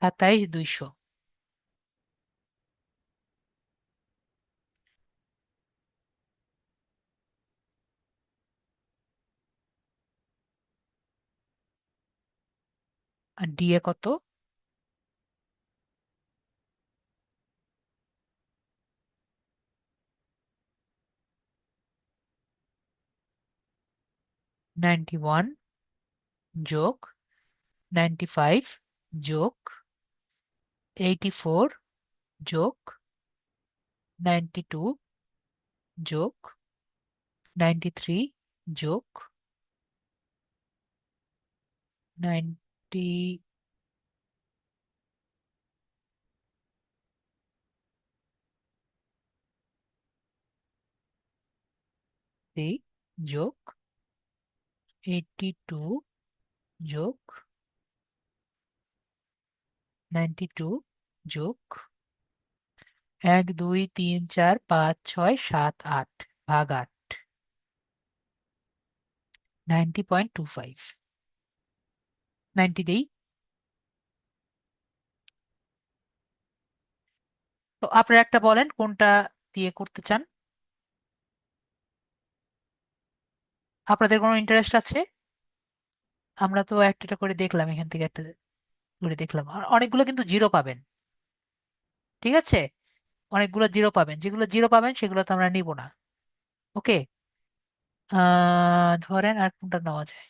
27200। আর ডিএ কত? 91 যোগ 95 যোগ 84 যোগ 92 যোগ 93 যোগ 90 যোগ 82 যোগ 92 যোগ 1 2 3 4 5 6 7 8 ভাগ 8, 90.25, 90 দেই। তো আপনারা একটা বলেন কোনটা দিয়ে করতে চান, আপনাদের কোনো ইন্টারেস্ট আছে? আমরা তো একটা একটা করে দেখলাম, এখান থেকে একটা করে দেখলাম, আর অনেকগুলো কিন্তু জিরো পাবেন। ঠিক আছে, অনেকগুলো জিরো পাবেন, যেগুলো জিরো পাবেন সেগুলো তো আমরা নিব না। ওকে, ধরেন আর কোনটা নেওয়া যায়।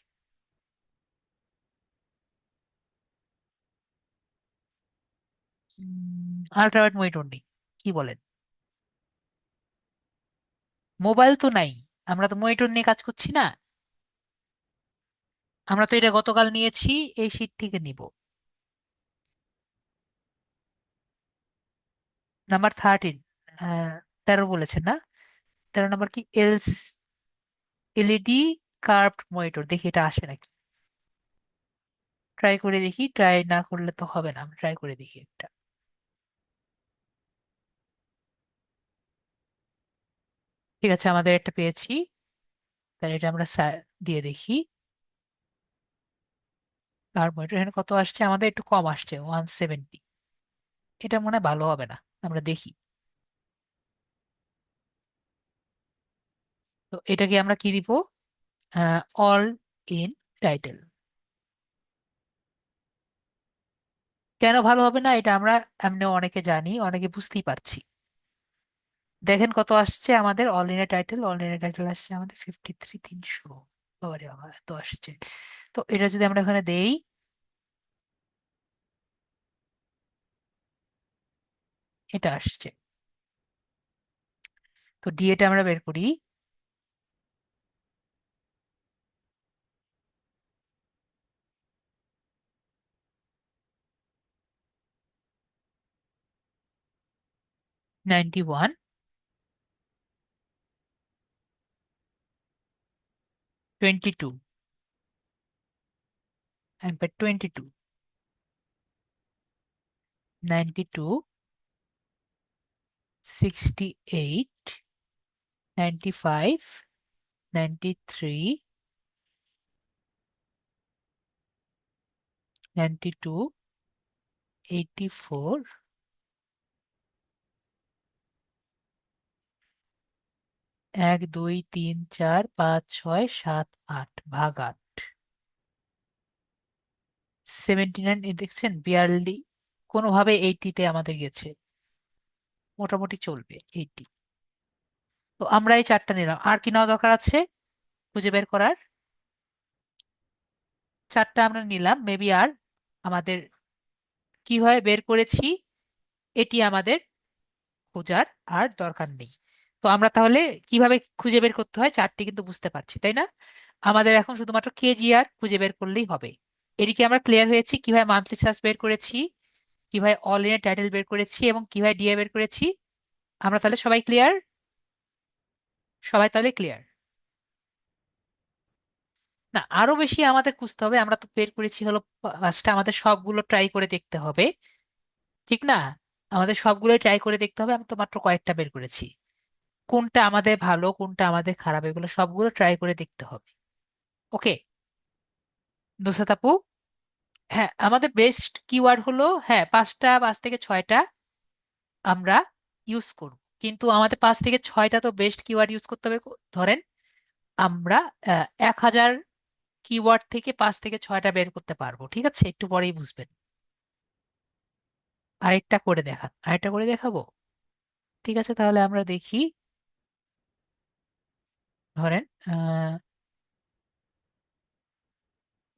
আল্ট্রাওয়াইড মনিটর নেই, কি বলেন? মোবাইল তো নাই, আমরা তো মনিটর নিয়ে কাজ করছি না। আমরা তো এটা গতকাল নিয়েছি, এই শীট থেকে নিব। নাম্বার 13, 13 বলেছেন না? 13 নম্বর কি? এলইডি কার্ভড মনিটর, দেখি এটা আসে নাকি। ট্রাই করে দেখি, ট্রাই না করলে তো হবে না, ট্রাই করে দেখি একটা। ঠিক আছে, আমাদের একটা পেয়েছি, তাহলে এটা আমরা দিয়ে দেখি। কার্ভ মনিটর এখানে কত আসছে, আমাদের একটু কম আসছে 170। এটা মনে হয় ভালো হবে না, আমরা দেখি। তো এটাকে আমরা কি দিব? All in title. কেন ভালো হবে না এটা আমরা এমনি অনেকে জানি, অনেকে বুঝতেই পারছি। দেখেন কত আসছে আমাদের all in title, all in title আসছে আমাদের 53,300। বাবারে বাবা, এত আসছে। তো এটা যদি আমরা এখানে দেই, এটা আসছে। তো ডিএটা আমরা বের করি। 91 22, অ্যাম্পিয়ার 22, 92, 68, 95, 93, 92, 84, 1, 2, 3, 4, 5, 6, 7, 8 ভাগ 8, 79, দেখছেন 42, কোনোভাবে 80-তে আমাদের গেছে, মোটামুটি চলবে 80। তো আমরা এই চারটা নিলাম, আর কি নেওয়া দরকার আছে খুঁজে বের করার? চারটা আমরা নিলাম, মেবি আর আমাদের কিভাবে বের করেছি এটি আমাদের খোঁজার আর দরকার নেই। তো আমরা তাহলে কিভাবে খুঁজে বের করতে হয় চারটি কিন্তু বুঝতে পারছি, তাই না? আমাদের এখন শুধুমাত্র কেজিআর খুঁজে বের করলেই হবে। এদিকে আমরা ক্লিয়ার হয়েছি কিভাবে মান্থলি সার্চ বের করেছি, কিভাবে অল ইন টাইটেল বের করেছি এবং কিভাবে ডিএ বের করেছি। আমরা তাহলে সবাই ক্লিয়ার? সবাই তাহলে ক্লিয়ার? না, আরো বেশি আমাদের খুঁজতে হবে। আমরা তো বের করেছি হলো পাঁচটা, আমাদের সবগুলো ট্রাই করে দেখতে হবে, ঠিক না? আমাদের সবগুলো ট্রাই করে দেখতে হবে, আমি তো মাত্র কয়েকটা বের করেছি। কোনটা আমাদের ভালো কোনটা আমাদের খারাপ এগুলো সবগুলো ট্রাই করে দেখতে হবে। ওকে নুসরাত আপু? হ্যাঁ, আমাদের বেস্ট কিওয়ার্ড হলো, হ্যাঁ, পাঁচটা, 5 থেকে 6টা আমরা ইউজ করব, কিন্তু আমাদের 5 থেকে 6টা তো বেস্ট কিওয়ার্ড ইউজ করতে হবে। ধরেন আমরা 1000 কিওয়ার্ড থেকে 5 থেকে 6টা বের করতে পারবো, ঠিক আছে? একটু পরেই বুঝবেন। আরেকটা করে দেখাবো। ঠিক আছে, তাহলে আমরা দেখি। ধরেন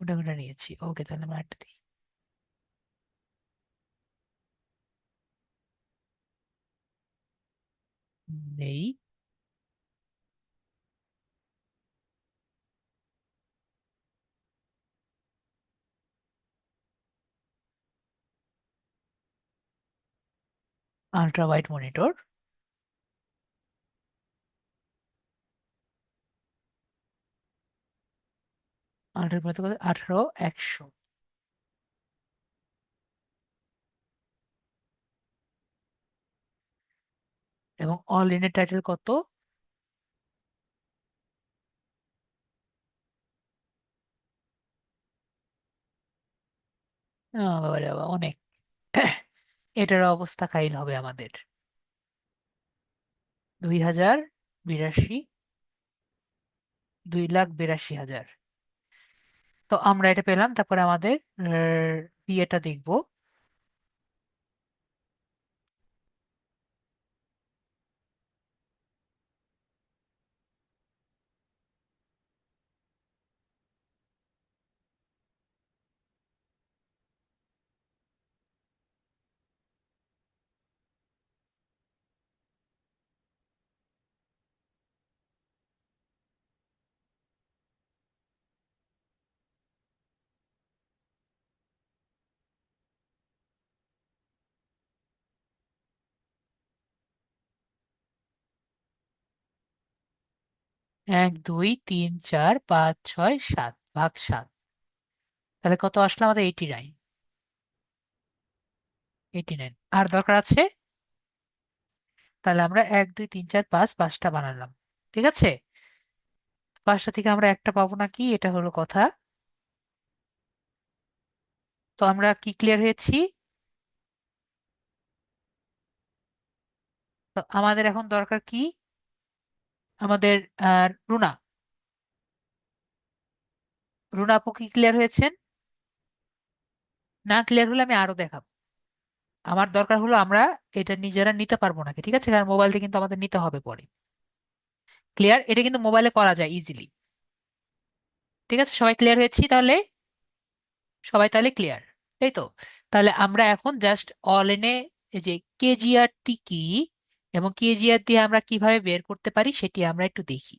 ওটা ওটা নিয়েছি, ওকে, তাহলে আমরা একটা দিই। নেই। Ultra wide monitor. Ultra monitor 18, 100। এবং অল ইনের টাইটেল কত? বাবারে বাবা, অনেক। এটার অবস্থা কাইল হবে আমাদের। 2082, 2,82,000। তো আমরা এটা পেলাম, তারপরে আমাদের বিয়েটা দেখবো। 1, 2, 3, 4, 5, 6, 7 ভাগ 7, তাহলে কত আসলো আমাদের? 89, 89। আর দরকার আছে, তাহলে আমরা 1, 2, 3, 4, 5, 5টা বানালাম, ঠিক আছে? 5টা থেকে আমরা একটা পাবো নাকি, এটা হলো কথা। তো আমরা কি ক্লিয়ার হয়েছি? তো আমাদের এখন দরকার কি? আমাদের রুনা, রুনা আপু কি ক্লিয়ার হয়েছেন? না ক্লিয়ার হলে আমি আরো দেখাবো। আমার দরকার হলো আমরা এটা নিজেরা নিতে পারবো নাকি, ঠিক আছে? কারণ মোবাইল দিয়ে কিন্তু আমাদের নিতে হবে পরে। ক্লিয়ার? এটা কিন্তু মোবাইলে করা যায় ইজিলি। ঠিক আছে, সবাই ক্লিয়ার হয়েছি তাহলে? সবাই তাহলে ক্লিয়ার, তাই তো? তাহলে আমরা এখন জাস্ট অল এনে এই যে কেজিআর টি কি এবং কেজিআর দিয়ে আমরা কিভাবে বের করতে পারি সেটি আমরা একটু দেখি।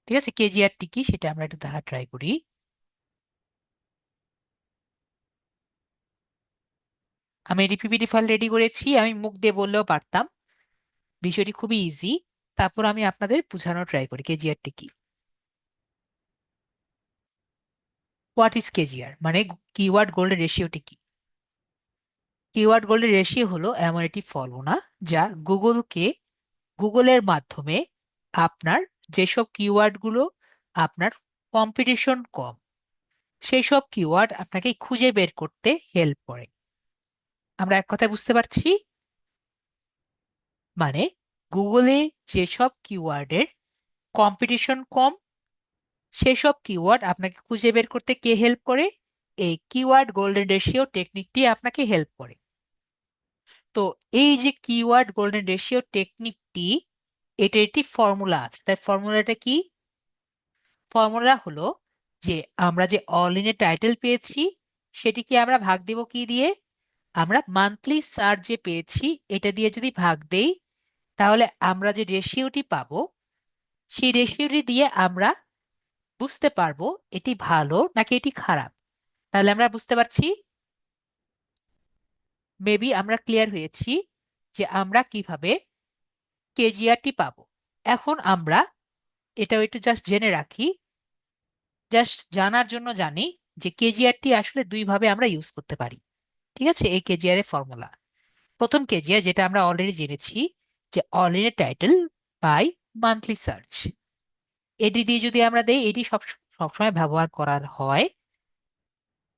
ঠিক আছে, কেজিআর টি কি সেটা আমরা একটু দেখা ট্রাই করি। আমি এটি পিপিটি ফাইল রেডি করেছি, আমি মুখ দিয়ে বললেও পারতাম, বিষয়টি খুবই ইজি। তারপর আমি আপনাদের বোঝানোর ট্রাই করি কেজিআর টি কি। হোয়াট ইজ কেজিআর মানে কিওয়ার্ড গোল্ডেন রেশিওটি কি? কিওয়ার্ড গোল্ডেন রেশিও হলো এমন একটি ফর্মুলা যা গুগলের মাধ্যমে আপনার যেসব কিওয়ার্ড গুলো আপনার কম্পিটিশন কম সেই সব কিওয়ার্ড আপনাকে খুঁজে বের করতে হেল্প করে। আমরা এক কথায় বুঝতে পারছি, মানে গুগলে যেসব কিওয়ার্ডের কম্পিটিশন কম সেসব কিওয়ার্ড আপনাকে খুঁজে বের করতে কে হেল্প করে? এই কিওয়ার্ড গোল্ডেন রেশিও টেকনিকটি আপনাকে হেল্প করে। তো এই যে কিওয়ার্ড গোল্ডেন রেশিও টেকনিকটি, এটার একটি ফর্মুলা আছে। তার ফর্মুলাটা কি? ফর্মুলা হলো যে আমরা যে অল ইন এ টাইটেল পেয়েছি সেটিকে আমরা ভাগ দেব কি দিয়ে? আমরা মান্থলি সার্চ যে পেয়েছি এটা দিয়ে যদি ভাগ দেই তাহলে আমরা যে রেশিওটি পাবো সেই রেশিওটি দিয়ে আমরা বুঝতে পারবো এটি ভালো নাকি এটি খারাপ। তাহলে আমরা বুঝতে পারছি, মেবি আমরা ক্লিয়ার হয়েছি যে আমরা কিভাবে কেজিআরটি পাবো। এখন আমরা এটাও একটু জাস্ট জেনে রাখি, জাস্ট জানার জন্য জানি যে কেজিআরটি আসলে দুই ভাবে আমরা ইউজ করতে পারি। ঠিক আছে, এই কেজিআর এর ফর্মুলা, প্রথম কেজিআর যেটা আমরা অলরেডি জেনেছি যে all in a title by monthly search, এটি দিয়ে যদি আমরা দেই এটি সবসময় ব্যবহার করার হয়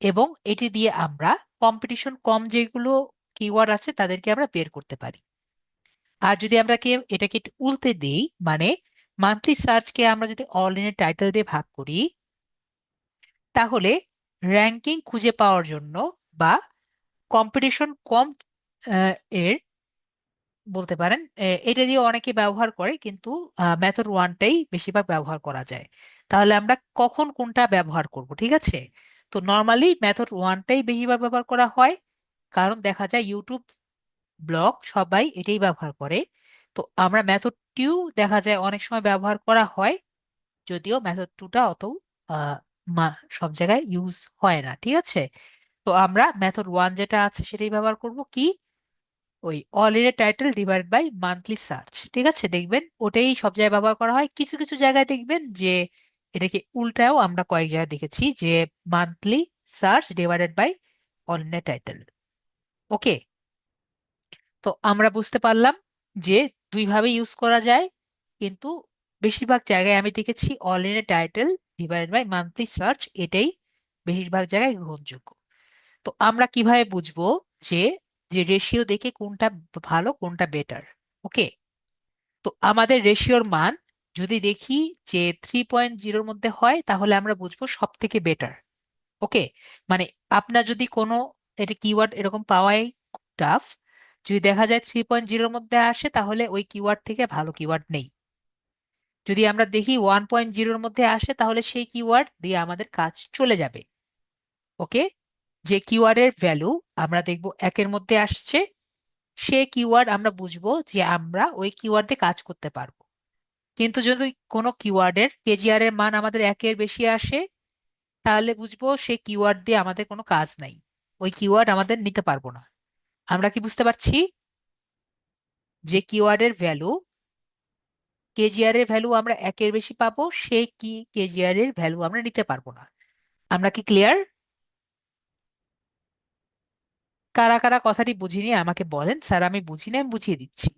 এবং এটি দিয়ে আমরা কম্পিটিশন কম যেগুলো কিওয়ার্ড আছে তাদেরকে আমরা বের করতে পারি। আর যদি আমরা এটাকে একটু উল্টে দিই, মানে মান্থলি সার্চকে আমরা যদি অল ইন টাইটেল দিয়ে ভাগ করি তাহলে র্যাঙ্কিং খুঁজে পাওয়ার জন্য বা কম্পিটিশন কম এর বলতে পারেন এটা দিয়ে অনেকে ব্যবহার করে, কিন্তু মেথড ওয়ানটাই বেশিরভাগ ব্যবহার করা যায়। তাহলে আমরা কখন কোনটা ব্যবহার করব? ঠিক আছে, তো নর্মালি মেথড ওয়ানটাই বেশিরভাগ ব্যবহার করা হয়, কারণ দেখা যায় ইউটিউব ব্লগ সবাই এটাই ব্যবহার করে। তো আমরা মেথড টু দেখা যায় অনেক সময় ব্যবহার করা হয়, যদিও মেথড টুটা অত আহ, সব জায়গায় ইউজ হয় না। ঠিক আছে, তো আমরা মেথড ওয়ান যেটা আছে সেটাই ব্যবহার করব কি? ওই all in title divide by monthly search. ঠিক আছে, দেখবেন ওটাই সব জায়গায় ব্যবহার করা হয়। কিছু কিছু জায়গায় দেখবেন যে এটাকে উল্টাও আমরা কয়েক জায়গায় দেখেছি যে monthly search divided by all in title. Okay, তো আমরা বুঝতে পারলাম যে দুইভাবে ইউজ করা যায়, কিন্তু বেশিরভাগ জায়গায় আমি দেখেছি all in title divided by monthly search এটাই বেশিরভাগ জায়গায় গ্রহণযোগ্য। তো আমরা কিভাবে বুঝবো যে যে রেশিও দেখে কোনটা ভালো কোনটা বেটার? ওকে, তো আমাদের রেশিওর মান যদি দেখি যে 3.0 মধ্যে হয় তাহলে আমরা বুঝবো সব থেকে বেটার। ওকে, মানে আপনার যদি কোনো এটা কিওয়ার্ড এরকম পাওয়াই টাফ, যদি দেখা যায় 3.0 মধ্যে আসে তাহলে ওই কিওয়ার্ড থেকে ভালো কিওয়ার্ড নেই। যদি আমরা দেখি 1.0 মধ্যে আসে তাহলে সেই কিওয়ার্ড দিয়ে আমাদের কাজ চলে যাবে। ওকে, যে কিওয়ার্ডের ভ্যালু আমরা দেখব একের মধ্যে আসছে সে কিওয়ার্ড আমরা বুঝবো যে আমরা ওই কিওয়ার্ড দিয়ে কাজ করতে পারবো। কিন্তু যদি কোনো কিওয়ার্ডের কেজিআর এর মান আমাদের একের বেশি আসে তাহলে বুঝবো সেই কিওয়ার্ড দিয়ে আমাদের কোনো কাজ নাই, ওই কিওয়ার্ড আমাদের নিতে পারবো না। আমরা কি বুঝতে পারছি? যে কিওয়ার্ডের ভ্যালু কেজিআর এর ভ্যালু আমরা একের বেশি পাবো সেই কি কেজিআর এর ভ্যালু আমরা নিতে পারবো না। আমরা কি ক্লিয়ার? কারা কারা কথাটি বুঝিনি আমাকে বলেন, স্যার আমি বুঝিনি, আমি বুঝিয়ে দিচ্ছি।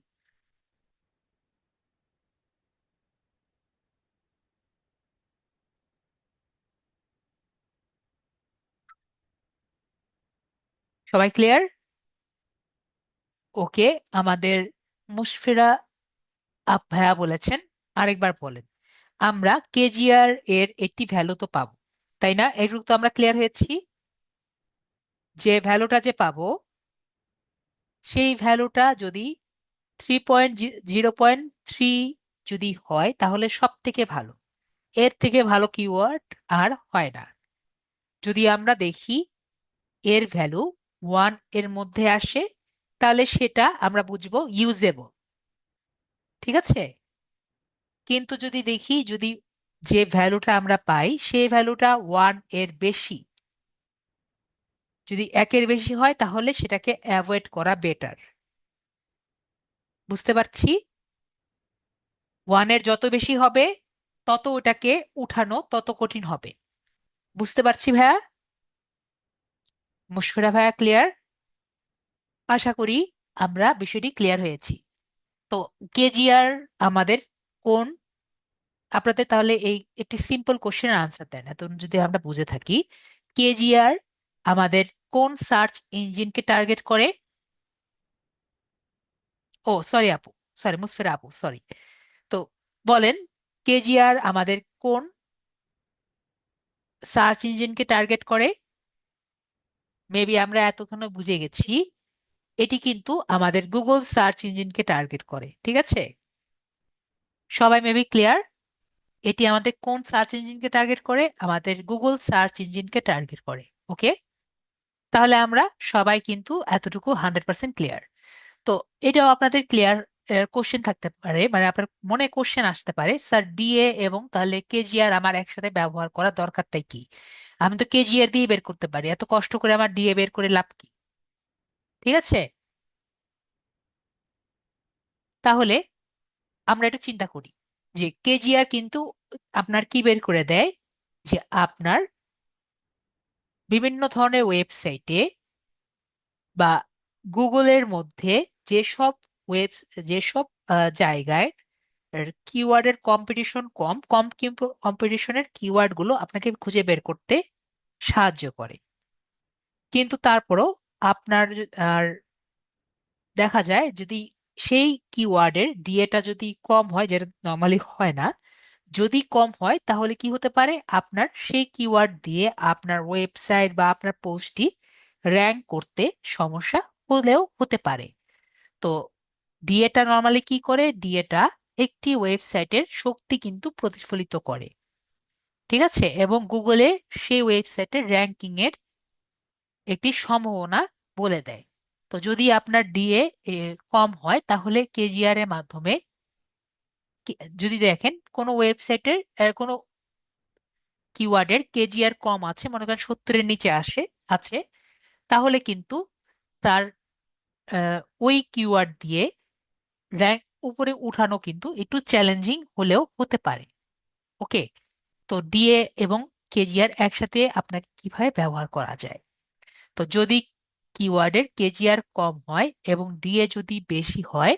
সবাই ক্লিয়ার? ওকে, আমাদের মুশফিরা ভাইয়া বলেছেন, আরেকবার বলেন। আমরা কেজিআর এর একটি ভ্যালু তো পাবো, তাই না? এটুকু তো আমরা ক্লিয়ার হয়েছি যে ভ্যালুটা যে পাবো সেই ভ্যালুটা যদি 0.3 যদি হয় তাহলে সব থেকে ভালো, এর থেকে ভালো কিওয়ার্ড আর হয় না। যদি আমরা দেখি এর ভ্যালু 1 এর মধ্যে আসে তাহলে সেটা আমরা বুঝবো ইউজেবল। ঠিক আছে, কিন্তু যদি দেখি যদি যে ভ্যালুটা আমরা পাই সেই ভ্যালুটা 1 এর বেশি, যদি একের বেশি হয় তাহলে সেটাকে অ্যাভয়েড করা বেটার। বুঝতে পারছি? 1 এর যত বেশি হবে তত ওটাকে উঠানো তত কঠিন হবে। বুঝতে পারছি ভাইয়া? মুশফিরা ভাইয়া ক্লিয়ার? আশা করি আমরা বিষয়টি ক্লিয়ার হয়েছি। তো কেজিআর আমাদের কোন, আপনাদের তাহলে এই একটি সিম্পল কোশ্চেনের আনসার দেন এত যদি আমরা বুঝে থাকি। কেজিআর আমাদের কোন সার্চ ইঞ্জিনকে টার্গেট করে? ও সরি আপু, সরি মুসফিরা আপু, সরি। তো বলেন, কেজিআর আমাদের কোন সার্চ ইঞ্জিনকে টার্গেট করে? মেবি আমরা এতক্ষণ বুঝে গেছি এটি কিন্তু আমাদের গুগল সার্চ ইঞ্জিনকে টার্গেট করে, ঠিক আছে? সবাই মেবি ক্লিয়ার? এটি আমাদের কোন সার্চ ইঞ্জিনকে টার্গেট করে? আমাদের গুগল সার্চ ইঞ্জিনকে টার্গেট করে। ওকে, তাহলে আমরা সবাই কিন্তু এতটুকু 100% ক্লিয়ার। তো এটাও আপনাদের ক্লিয়ার কোশ্চেন থাকতে পারে, মানে আপনার মনে কোশ্চেন আসতে পারে, স্যার ডিএ এবং তাহলে কেজিআর আমার একসাথে ব্যবহার করার দরকারটাই কি? আমি তো কেজিআর দিয়ে বের করতে পারি, এত কষ্ট করে আমার ডিএ বের করে লাভ কি? ঠিক আছে, তাহলে আমরা একটু চিন্তা করি যে কেজিআর কিন্তু আপনার কি বের করে দেয়, যে আপনার বিভিন্ন ধরনের ওয়েবসাইটে বা গুগলের মধ্যে যেসব ওয়েব যেসব জায়গায় কিওয়ার্ডের কম্পিটিশন কম কম কম্পিটিশনের কিওয়ার্ড গুলো আপনাকে খুঁজে বের করতে সাহায্য করে। কিন্তু তারপরও আপনার আর দেখা যায় যদি সেই কিওয়ার্ডের ডিএটা যদি কম হয়, যেটা নর্মালি হয় না, যদি কম হয় তাহলে কি হতে পারে, আপনার সেই কিওয়ার্ড দিয়ে আপনার ওয়েবসাইট বা আপনার পোস্টটি র্যাঙ্ক করতে সমস্যা হলেও হতে পারে। তো ডিএটা নর্মালি কি করে, ডিএটা একটি ওয়েবসাইটের শক্তি কিন্তু প্রতিফলিত করে, ঠিক আছে, এবং গুগলে সেই ওয়েবসাইটের র্যাঙ্কিং এর একটি সম্ভাবনা বলে দেয়। তো যদি আপনার ডিএ কম হয় তাহলে কেজিআর এর মাধ্যমে যদি দেখেন কোনো ওয়েবসাইটের কোনো কিওয়ার্ডের কেজিআর কম আছে, মনে করেন 70-এর নিচে আছে, তাহলে কিন্তু তার ওই কিওয়ার্ড দিয়ে র্যাঙ্ক উপরে উঠানো কিন্তু একটু চ্যালেঞ্জিং হলেও হতে পারে। ওকে, তো ডিএ এবং কেজিআর একসাথে আপনাকে কিভাবে ব্যবহার করা যায়? তো যদি কিওয়ার্ডের কেজিআর কম হয় এবং ডিএ যদি বেশি হয়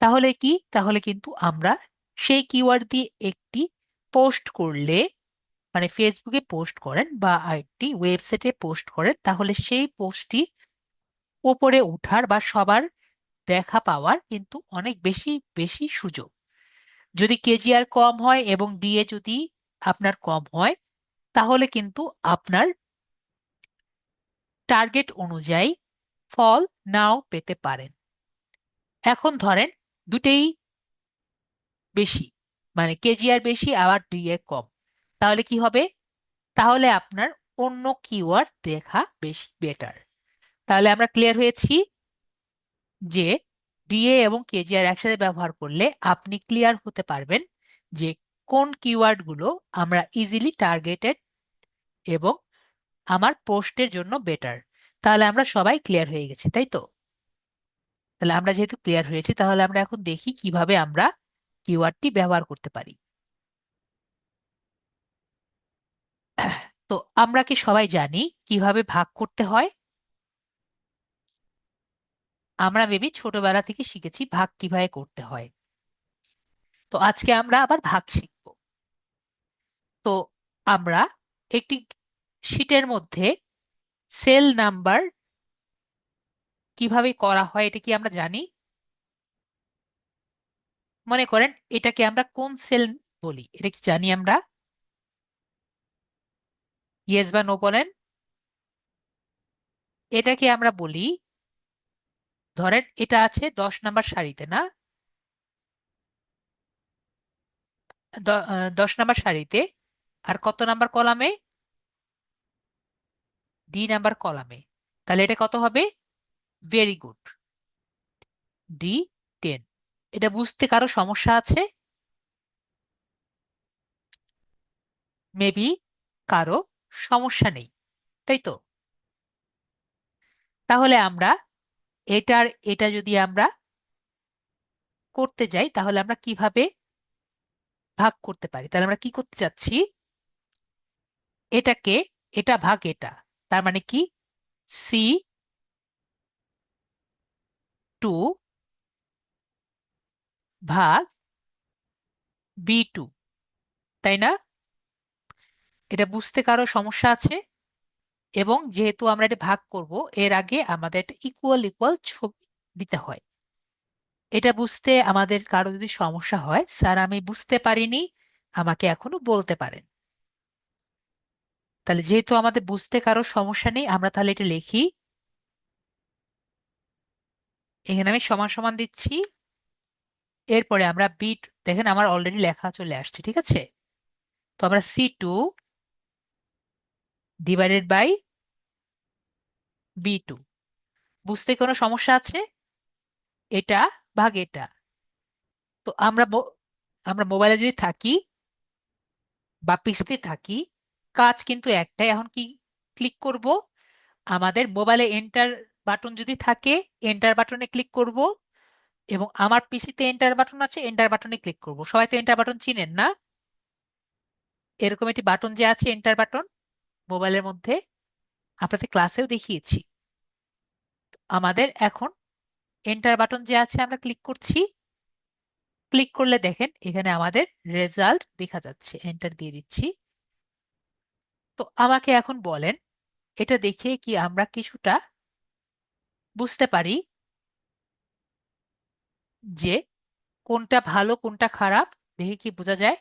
তাহলে কি, তাহলে কিন্তু আমরা সেই কিওয়ার্ড দিয়ে একটি পোস্ট করলে, মানে ফেসবুকে পোস্ট করেন বা একটি ওয়েবসাইটে পোস্ট করেন, তাহলে সেই পোস্টটি উপরে উঠার বা সবার দেখা পাওয়ার কিন্তু অনেক বেশি বেশি সুযোগ। যদি কেজিআর কম হয় এবং ডিএ যদি আপনার কম হয় তাহলে কিন্তু আপনার টার্গেট অনুযায়ী ফল নাও পেতে পারেন। এখন ধরেন দুটেই বেশি, মানে কেজিআর বেশি আবার ডিএ কম, তাহলে কি হবে? তাহলে আপনার অন্য কিওয়ার্ড দেখা বেশি বেটার। তাহলে আমরা ক্লিয়ার হয়েছি যে ডিএ এবং কেজিআর একসাথে ব্যবহার করলে আপনি ক্লিয়ার হতে পারবেন যে কোন কিওয়ার্ড গুলো আমরা ইজিলি টার্গেটেড এবং আমার পোস্টের জন্য বেটার। তাহলে আমরা সবাই ক্লিয়ার হয়ে গেছি, তাই তো? তাহলে আমরা যেহেতু ক্লিয়ার হয়েছি তাহলে আমরা এখন দেখি কিভাবে আমরা কিওয়ার্ডটি ব্যবহার করতে পারি। তো আমরা কি সবাই জানি কিভাবে ভাগ করতে হয়? আমরা মেবি ছোটবেলা থেকে শিখেছি ভাগ কিভাবে করতে হয়। তো আজকে আমরা আবার ভাগ শিখব। তো আমরা একটি শীটের মধ্যে সেল নাম্বার কিভাবে করা হয় এটা কি আমরা জানি? মনে করেন এটাকে আমরা কোন সেল বলি, এটা কি জানি আমরা? ইয়েস বা নো বলেন। এটাকে আমরা বলি, ধরেন এটা আছে 10 নাম্বার সারিতে, না? 10 নাম্বার সারিতে, আর কত নাম্বার কলামে? ডি নাম্বার কলামে। তাহলে এটা কত হবে? Very good, D10। এটা বুঝতে কারো সমস্যা আছে? মেবি কারো সমস্যা নেই, তাই তো? তাহলে আমরা এটা যদি আমরা করতে যাই তাহলে আমরা কিভাবে ভাগ করতে পারি? তাহলে আমরা কি করতে চাচ্ছি, এটাকে, এটা ভাগ এটা, তার মানে কি, C2 ভাগ B2, তাই না? এটা বুঝতে কারো সমস্যা আছে? এবং যেহেতু আমরা এটা ভাগ করব, এর আগে আমাদের একটা ইকুয়াল ইকুয়াল ছবি দিতে হয়। এটা বুঝতে আমাদের কারো যদি সমস্যা হয়, স্যার আমি বুঝতে পারিনি, আমাকে এখনো বলতে পারেন। তাহলে যেহেতু আমাদের বুঝতে কারো সমস্যা নেই, আমরা তাহলে এটা লিখি। এখানে আমি সমান সমান দিচ্ছি। এরপরে আমরা বিট, দেখেন আমার অলরেডি লেখা চলে আসছে, ঠিক আছে? তো আমরা C2 ডিভাইডেড বাই B2। বুঝতে কোনো সমস্যা আছে? এটা ভাগ এটা। তো আমরা মোবাইলে যদি থাকি বা পিসিতে থাকি, কাজ কিন্তু একটাই। এখন কি ক্লিক করব? আমাদের মোবাইলে এন্টার বাটন যদি থাকে, এন্টার বাটনে ক্লিক করব, এবং আমার পিসিতে এন্টার বাটন আছে, এন্টার বাটনে ক্লিক করব। সবাই তো এন্টার বাটন চিনেন না? এরকম একটি বাটন যে আছে এন্টার বাটন মোবাইলের মধ্যে, আপনাদের ক্লাসেও দেখিয়েছি। আমাদের এখন এন্টার বাটন যে আছে আমরা ক্লিক করছি। ক্লিক করলে দেখেন এখানে আমাদের রেজাল্ট দেখা যাচ্ছে, এন্টার দিয়ে দিচ্ছি। তো আমাকে এখন বলেন, এটা দেখে কি আমরা কিছুটা বুঝতে পারি যে কোনটা ভালো কোনটা খারাপ? দেখে কি বোঝা যায়?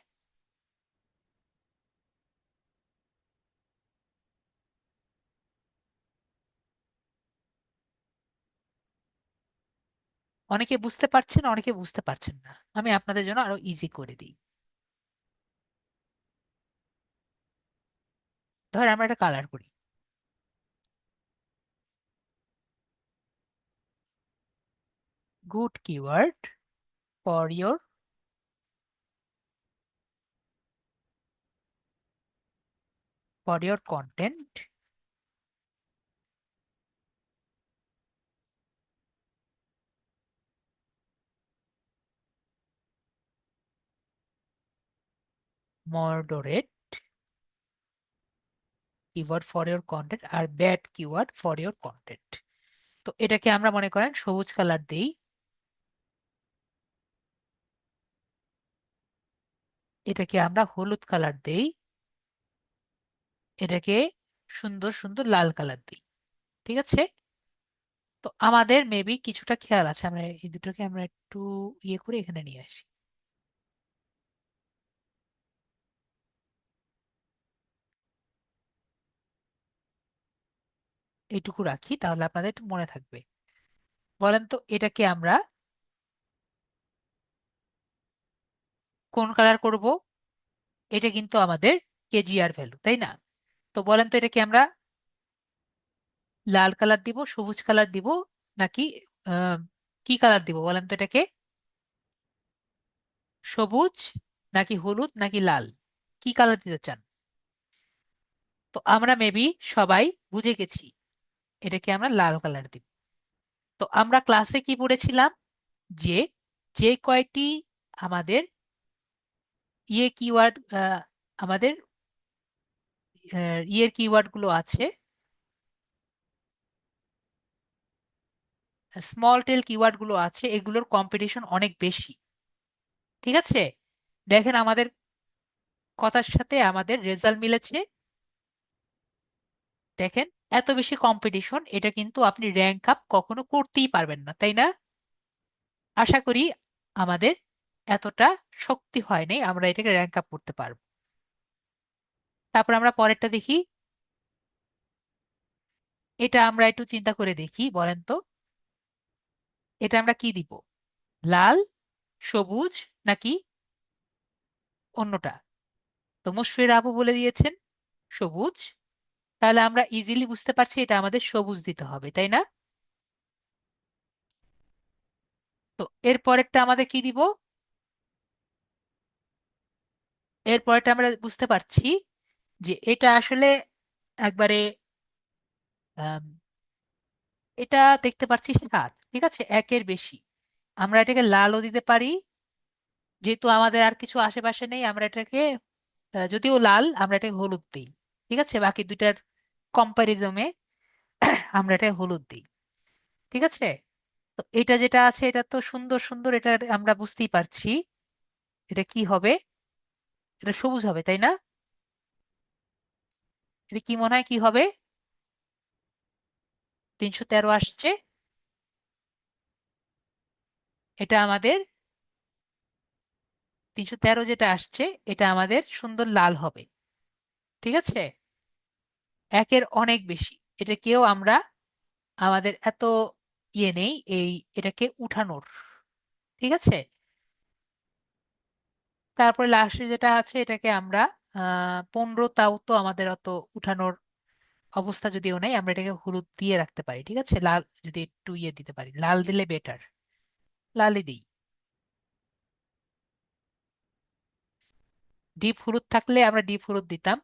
অনেকে বুঝতে পারছেন, অনেকে বুঝতে পারছেন না। আমি আপনাদের জন্য আরো ইজি করে দিই। ধর আমরা একটা কালার করি। Good keyword for your content, moderate keyword for your content আর bad keyword for your content. তো এটাকে আমরা মনে করেন সবুজ কালার দেই, এটাকে আমরা হলুদ কালার দেই, এটাকে সুন্দর সুন্দর লাল কালার দিই। ঠিক আছে? তো আমাদের মেবি কিছুটা খেয়াল আছে, আমরা এই দুটোকে আমরা একটু ইয়ে করে এখানে নিয়ে আসি। এইটুকু রাখি, তাহলে আপনাদের একটু মনে থাকবে। বলেন তো এটাকে আমরা কোন কালার করব? এটা কিন্তু আমাদের কেজিআর ভ্যালু, তাই না? তো বলেন তো এটাকে আমরা লাল কালার দিব, সবুজ কালার দিব, নাকি আহ, কি কালার দিব বলেন তো এটাকে? সবুজ নাকি হলুদ নাকি লাল, কি কালার দিতে চান? তো আমরা মেবি সবাই বুঝে গেছি, এটাকে আমরা লাল কালার দিব। তো আমরা ক্লাসে কি পড়েছিলাম? যে যে কয়টি আমাদের ইয়ে কিওয়ার্ড, আমাদের ইয়ের কিওয়ার্ড গুলো আছে, স্মল টেল কিওয়ার্ড গুলো আছে, এগুলোর কম্পিটিশন অনেক বেশি। ঠিক আছে? দেখেন আমাদের কথার সাথে আমাদের রেজাল্ট মিলেছে। দেখেন, এত বেশি কম্পিটিশন, এটা কিন্তু আপনি র্যাঙ্ক আপ কখনো করতেই পারবেন না, তাই না? আশা করি আমাদের এতটা শক্তি হয় নাই, আমরা এটাকে র্যাঙ্ক আপ করতে পারবো। তারপর আমরা পরেরটা দেখি। এটা আমরা একটু চিন্তা করে দেখি, বলেন তো এটা আমরা কি দিব? লাল, সবুজ, নাকি অন্যটা? তো মুশফির আপু বলে দিয়েছেন সবুজ। তাহলে আমরা ইজিলি বুঝতে পারছি এটা আমাদের সবুজ দিতে হবে, তাই না? তো এর পরেরটা আমাদের কি দিব? এর পরেরটা আমরা বুঝতে পারছি যে এটা আসলে একবারে আম, এটা দেখতে পাচ্ছি সাত, ঠিক আছে, একের বেশি। আমরা এটাকে লালও দিতে পারি, যেহেতু আমাদের আর কিছু আশেপাশে নেই, আমরা এটাকে যদিও লাল আমরা এটাকে হলুদ দিই। ঠিক আছে, বাকি দুইটার কম্পারিজমে আমরা এটা হলুদ দিই। ঠিক আছে, তো এটা যেটা আছে এটা তো সুন্দর সুন্দর, এটা আমরা বুঝতেই পারছি এটা কি হবে। এটা সবুজ হবে, তাই না? এটা কি মনে হয় কি হবে? 313 আসছে। এটা আমাদের 313 যেটা আসছে, এটা আমাদের সুন্দর লাল হবে। ঠিক আছে, একের অনেক বেশি। এটাকেও আমরা, আমাদের এত ইয়ে নেই এই এটাকে উঠানোর। ঠিক আছে, তারপরে লাস্টে যেটা আছে এটাকে আমরা 15, তাও তো আমাদের অত উঠানোর অবস্থা যদিও নেই, আমরা এটাকে হলুদ দিয়ে রাখতে পারি। ঠিক আছে, লাল যদি একটু ইয়ে দিতে পারি, লাল দিলে বেটার, লালই দিই। ডিপ হলুদ থাকলে আমরা ডিপ হলুদ দিতাম,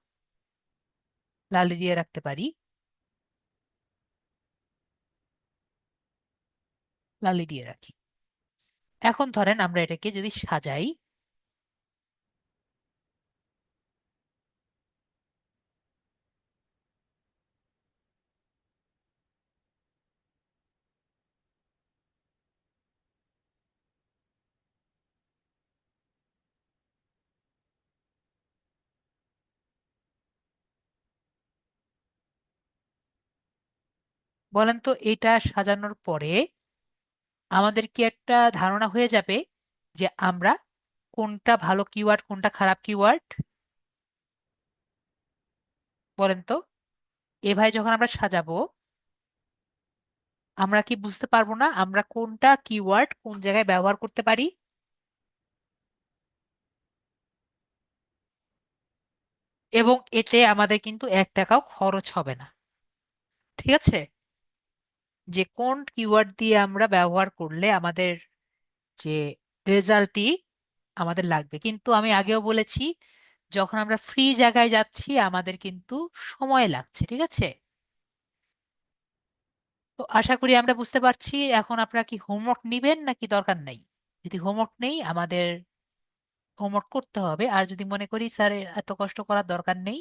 লালি দিয়ে রাখতে পারি, লালি দিয়ে রাখি। এখন ধরেন আমরা এটাকে যদি সাজাই, বলেন তো এটা সাজানোর পরে আমাদের কি একটা ধারণা হয়ে যাবে যে আমরা কোনটা ভালো কিওয়ার্ড কোনটা খারাপ কিওয়ার্ড? বলেন তো, এভাবে যখন আমরা সাজাবো, আমরা কি বুঝতে পারবো না আমরা কোনটা কিওয়ার্ড কোন জায়গায় ব্যবহার করতে পারি? এবং এতে আমাদের কিন্তু 1 টাকাও খরচ হবে না। ঠিক আছে, যে কোন কিওয়ার্ড দিয়ে আমরা ব্যবহার করলে আমাদের যে রেজাল্টটি আমাদের লাগবে। কিন্তু আমি আগেও বলেছি, যখন আমরা ফ্রি জায়গায় যাচ্ছি আমাদের কিন্তু সময় লাগছে। ঠিক আছে, তো আশা করি আমরা বুঝতে পারছি। এখন আপনারা কি হোমওয়ার্ক নিবেন নাকি দরকার নেই? যদি হোমওয়ার্ক নেই, আমাদের হোমওয়ার্ক করতে হবে। আর যদি মনে করি স্যার এত কষ্ট করার দরকার নেই,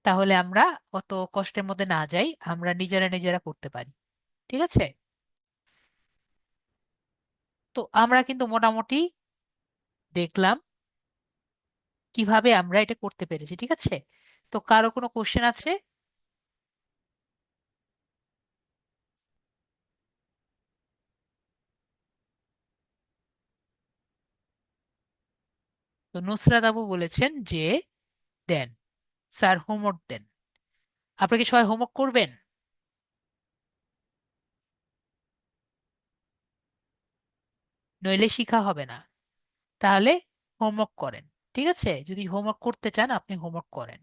তাহলে আমরা অত কষ্টের মধ্যে না যাই, আমরা নিজেরা নিজেরা করতে পারি। ঠিক আছে, তো আমরা কিন্তু মোটামুটি দেখলাম কিভাবে আমরা এটা করতে পেরেছি। ঠিক আছে, তো কারো কোনো কোশ্চেন আছে? তো নুসরাত আবু বলেছেন যে দেন, স্যার হোমওয়ার্ক দেন। আপনারা কি সবাই হোমওয়ার্ক করবেন? নইলে শিখা হবে না। তাহলে হোমওয়ার্ক করেন। ঠিক আছে, যদি হোমওয়ার্ক করতে চান আপনি হোমওয়ার্ক করেন।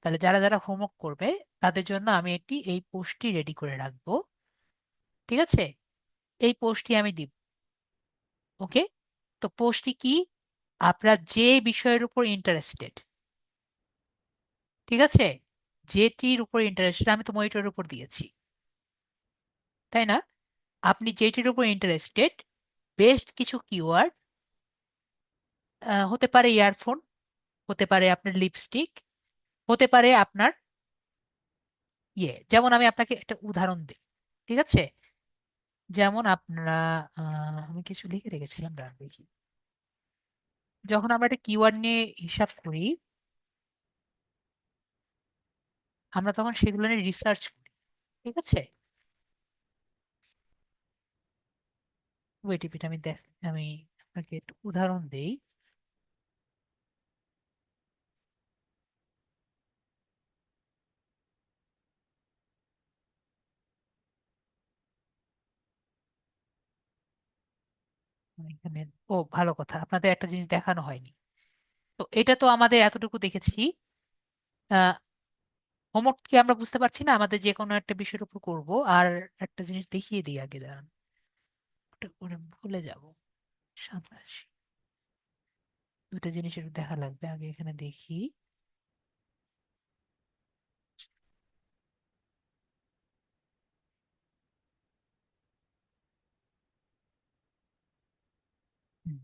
তাহলে যারা যারা হোমওয়ার্ক করবে তাদের জন্য আমি একটি এই পোস্টটি রেডি করে রাখবো। ঠিক আছে, এই পোস্টটি আমি দিব। ওকে, তো পোস্টটি কি? আপনারা যে বিষয়ের উপর ইন্টারেস্টেড, ঠিক আছে, যেটির উপর ইন্টারেস্টেড, আমি তো মনিটরের উপর দিয়েছি, তাই না? আপনি যেটির উপর ইন্টারেস্টেড, বেস্ট কিছু কিওয়ার্ড, হতে পারে ইয়ারফোন, হতে পারে আপনার লিপস্টিক, হতে পারে আপনার ইয়ে, যেমন আমি আপনাকে একটা উদাহরণ দিই। ঠিক আছে, যেমন আপনারা আমি কিছু লিখে রেখেছিলাম, দাঁড়ান দেখি। যখন আমরা একটা কিওয়ার্ড নিয়ে হিসাব করি, আমরা তখন সেগুলো নিয়ে রিসার্চ করি। ঠিক আছে, ওয়েট রিপিট, আমি আপনাকে একটু উদাহরণ দেই। এখানে, ও ভালো কথা, আপনাদের একটা জিনিস দেখানো হয়নি। তো এটা তো আমাদের এতটুকু দেখেছি। হোমওয়ার্ক কি আমরা বুঝতে পারছি না, আমাদের যে কোনো একটা বিষয়ের উপর করব। আর একটা জিনিস দেখিয়ে দিই আগে, দাঁড়ান, ওটা করে ভুলে যাব। সামনে আসি, দুটা জিনিসের দেখা লাগবে আগে, এখানে দেখি। হুম,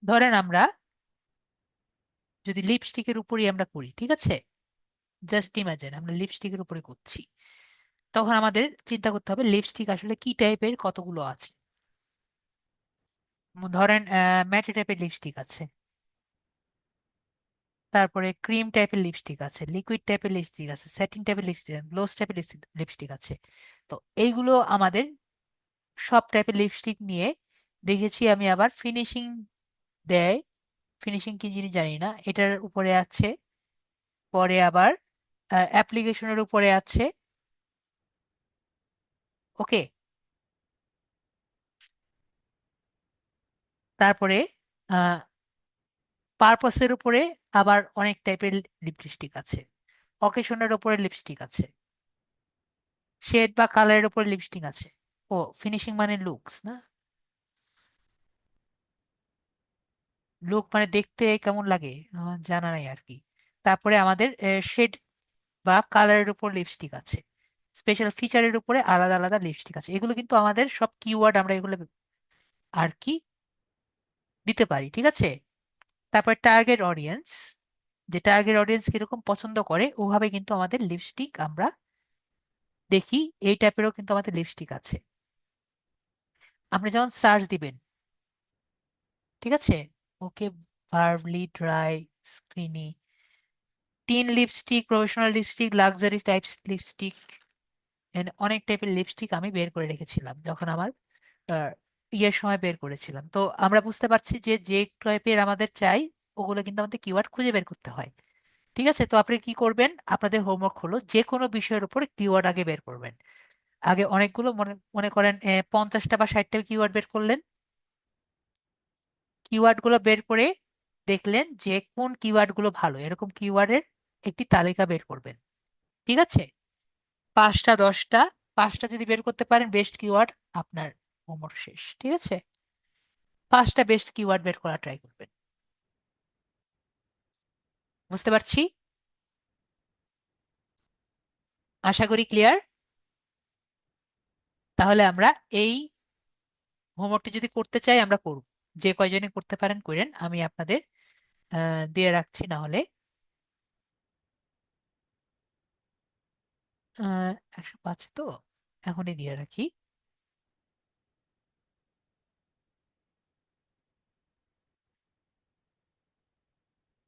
ধরেন আমরা যদি লিপস্টিকের উপরই আমরা করি, ঠিক আছে, জাস্ট ইমাজিন আমরা লিপস্টিকের উপরে করছি, তখন আমাদের চিন্তা করতে হবে লিপস্টিক আসলে কি টাইপের কতগুলো আছে। ধরেন ম্যাটে টাইপের লিপস্টিক আছে, তারপরে ক্রিম টাইপের লিপস্টিক আছে, লিকুইড টাইপের লিপস্টিক আছে, স্যাটিন টাইপের লিপস্টিক, গ্লোস টাইপের লিপস্টিক আছে। তো এইগুলো আমাদের সব টাইপের লিপস্টিক নিয়ে দেখেছি আমি। আবার ফিনিশিং দেয়, ফিনিশিং কি জিনিস জানি না, এটার উপরে আছে। পরে আবার অ্যাপ্লিকেশনের উপরে আছে। ওকে, তারপরে পারপাসের উপরে আবার অনেক টাইপের লিপস্টিক আছে, অকেশনের উপরে লিপস্টিক আছে, শেড বা কালারের উপরে লিপস্টিক আছে। ও ফিনিশিং মানে লুকস না, লুক মানে দেখতে কেমন লাগে আমার জানা নাই আর কি। তারপরে আমাদের শেড বা কালারের উপর লিপস্টিক আছে, স্পেশাল ফিচারের উপরে আলাদা আলাদা লিপস্টিক আছে। এগুলো কিন্তু আমাদের সব কিওয়ার্ড, আমরা এগুলো আর কি দিতে পারি, ঠিক আছে। তারপর টার্গেট অডিয়েন্স, যে টার্গেট অডিয়েন্স কিরকম পছন্দ করে ওভাবে কিন্তু আমাদের লিপস্টিক আমরা দেখি। এই টাইপেরও কিন্তু আমাদের লিপস্টিক আছে। আপনি যখন সার্চ দিবেন, ঠিক আছে, ওকে, ভার্বলি ড্রাই, স্ক্রিনি, টিন lipstick, professional lipstick, luxury types lipstick, অনেক টাইপের লিপস্টিক আমি বের করে রেখেছিলাম যখন আমার আহ, ইয়ের সময় বের করেছিলাম। তো আমরা বুঝতে পারছি যে যে টাইপের আমাদের চাই ওগুলো কিন্তু আমাদের কিওয়ার্ড খুঁজে বের করতে হয়। ঠিক আছে, তো আপনি কি করবেন, আপনাদের হোমওয়ার্ক হলো যে কোনো বিষয়ের উপর কিওয়ার্ড আগে বের করবেন। আগে অনেকগুলো মনে মনে করেন 50টা বা 60টা কিওয়ার্ড বের করলেন। কিওয়ার্ড গুলো বের করে দেখলেন যে কোন কিওয়ার্ড গুলো ভালো, এরকম কিওয়ার্ডের একটি তালিকা বের করবেন। ঠিক আছে, 5টা 10টা, 5টা যদি বের করতে পারেন বেস্ট কিওয়ার্ড, আপনার হোমওয়ার্ক শেষ। ঠিক আছে, 5টা বেস্ট কিওয়ার্ড বের করা ট্রাই করবেন। বুঝতে পারছি, আশা করি ক্লিয়ার। তাহলে আমরা এই হোমওয়ার্কটি যদি করতে চাই আমরা করব, যে কয়জনে করতে পারেন করেন, আমি আপনাদের দিয়ে রাখছি না হলে। 105 তো এখনই দিয়ে রাখি।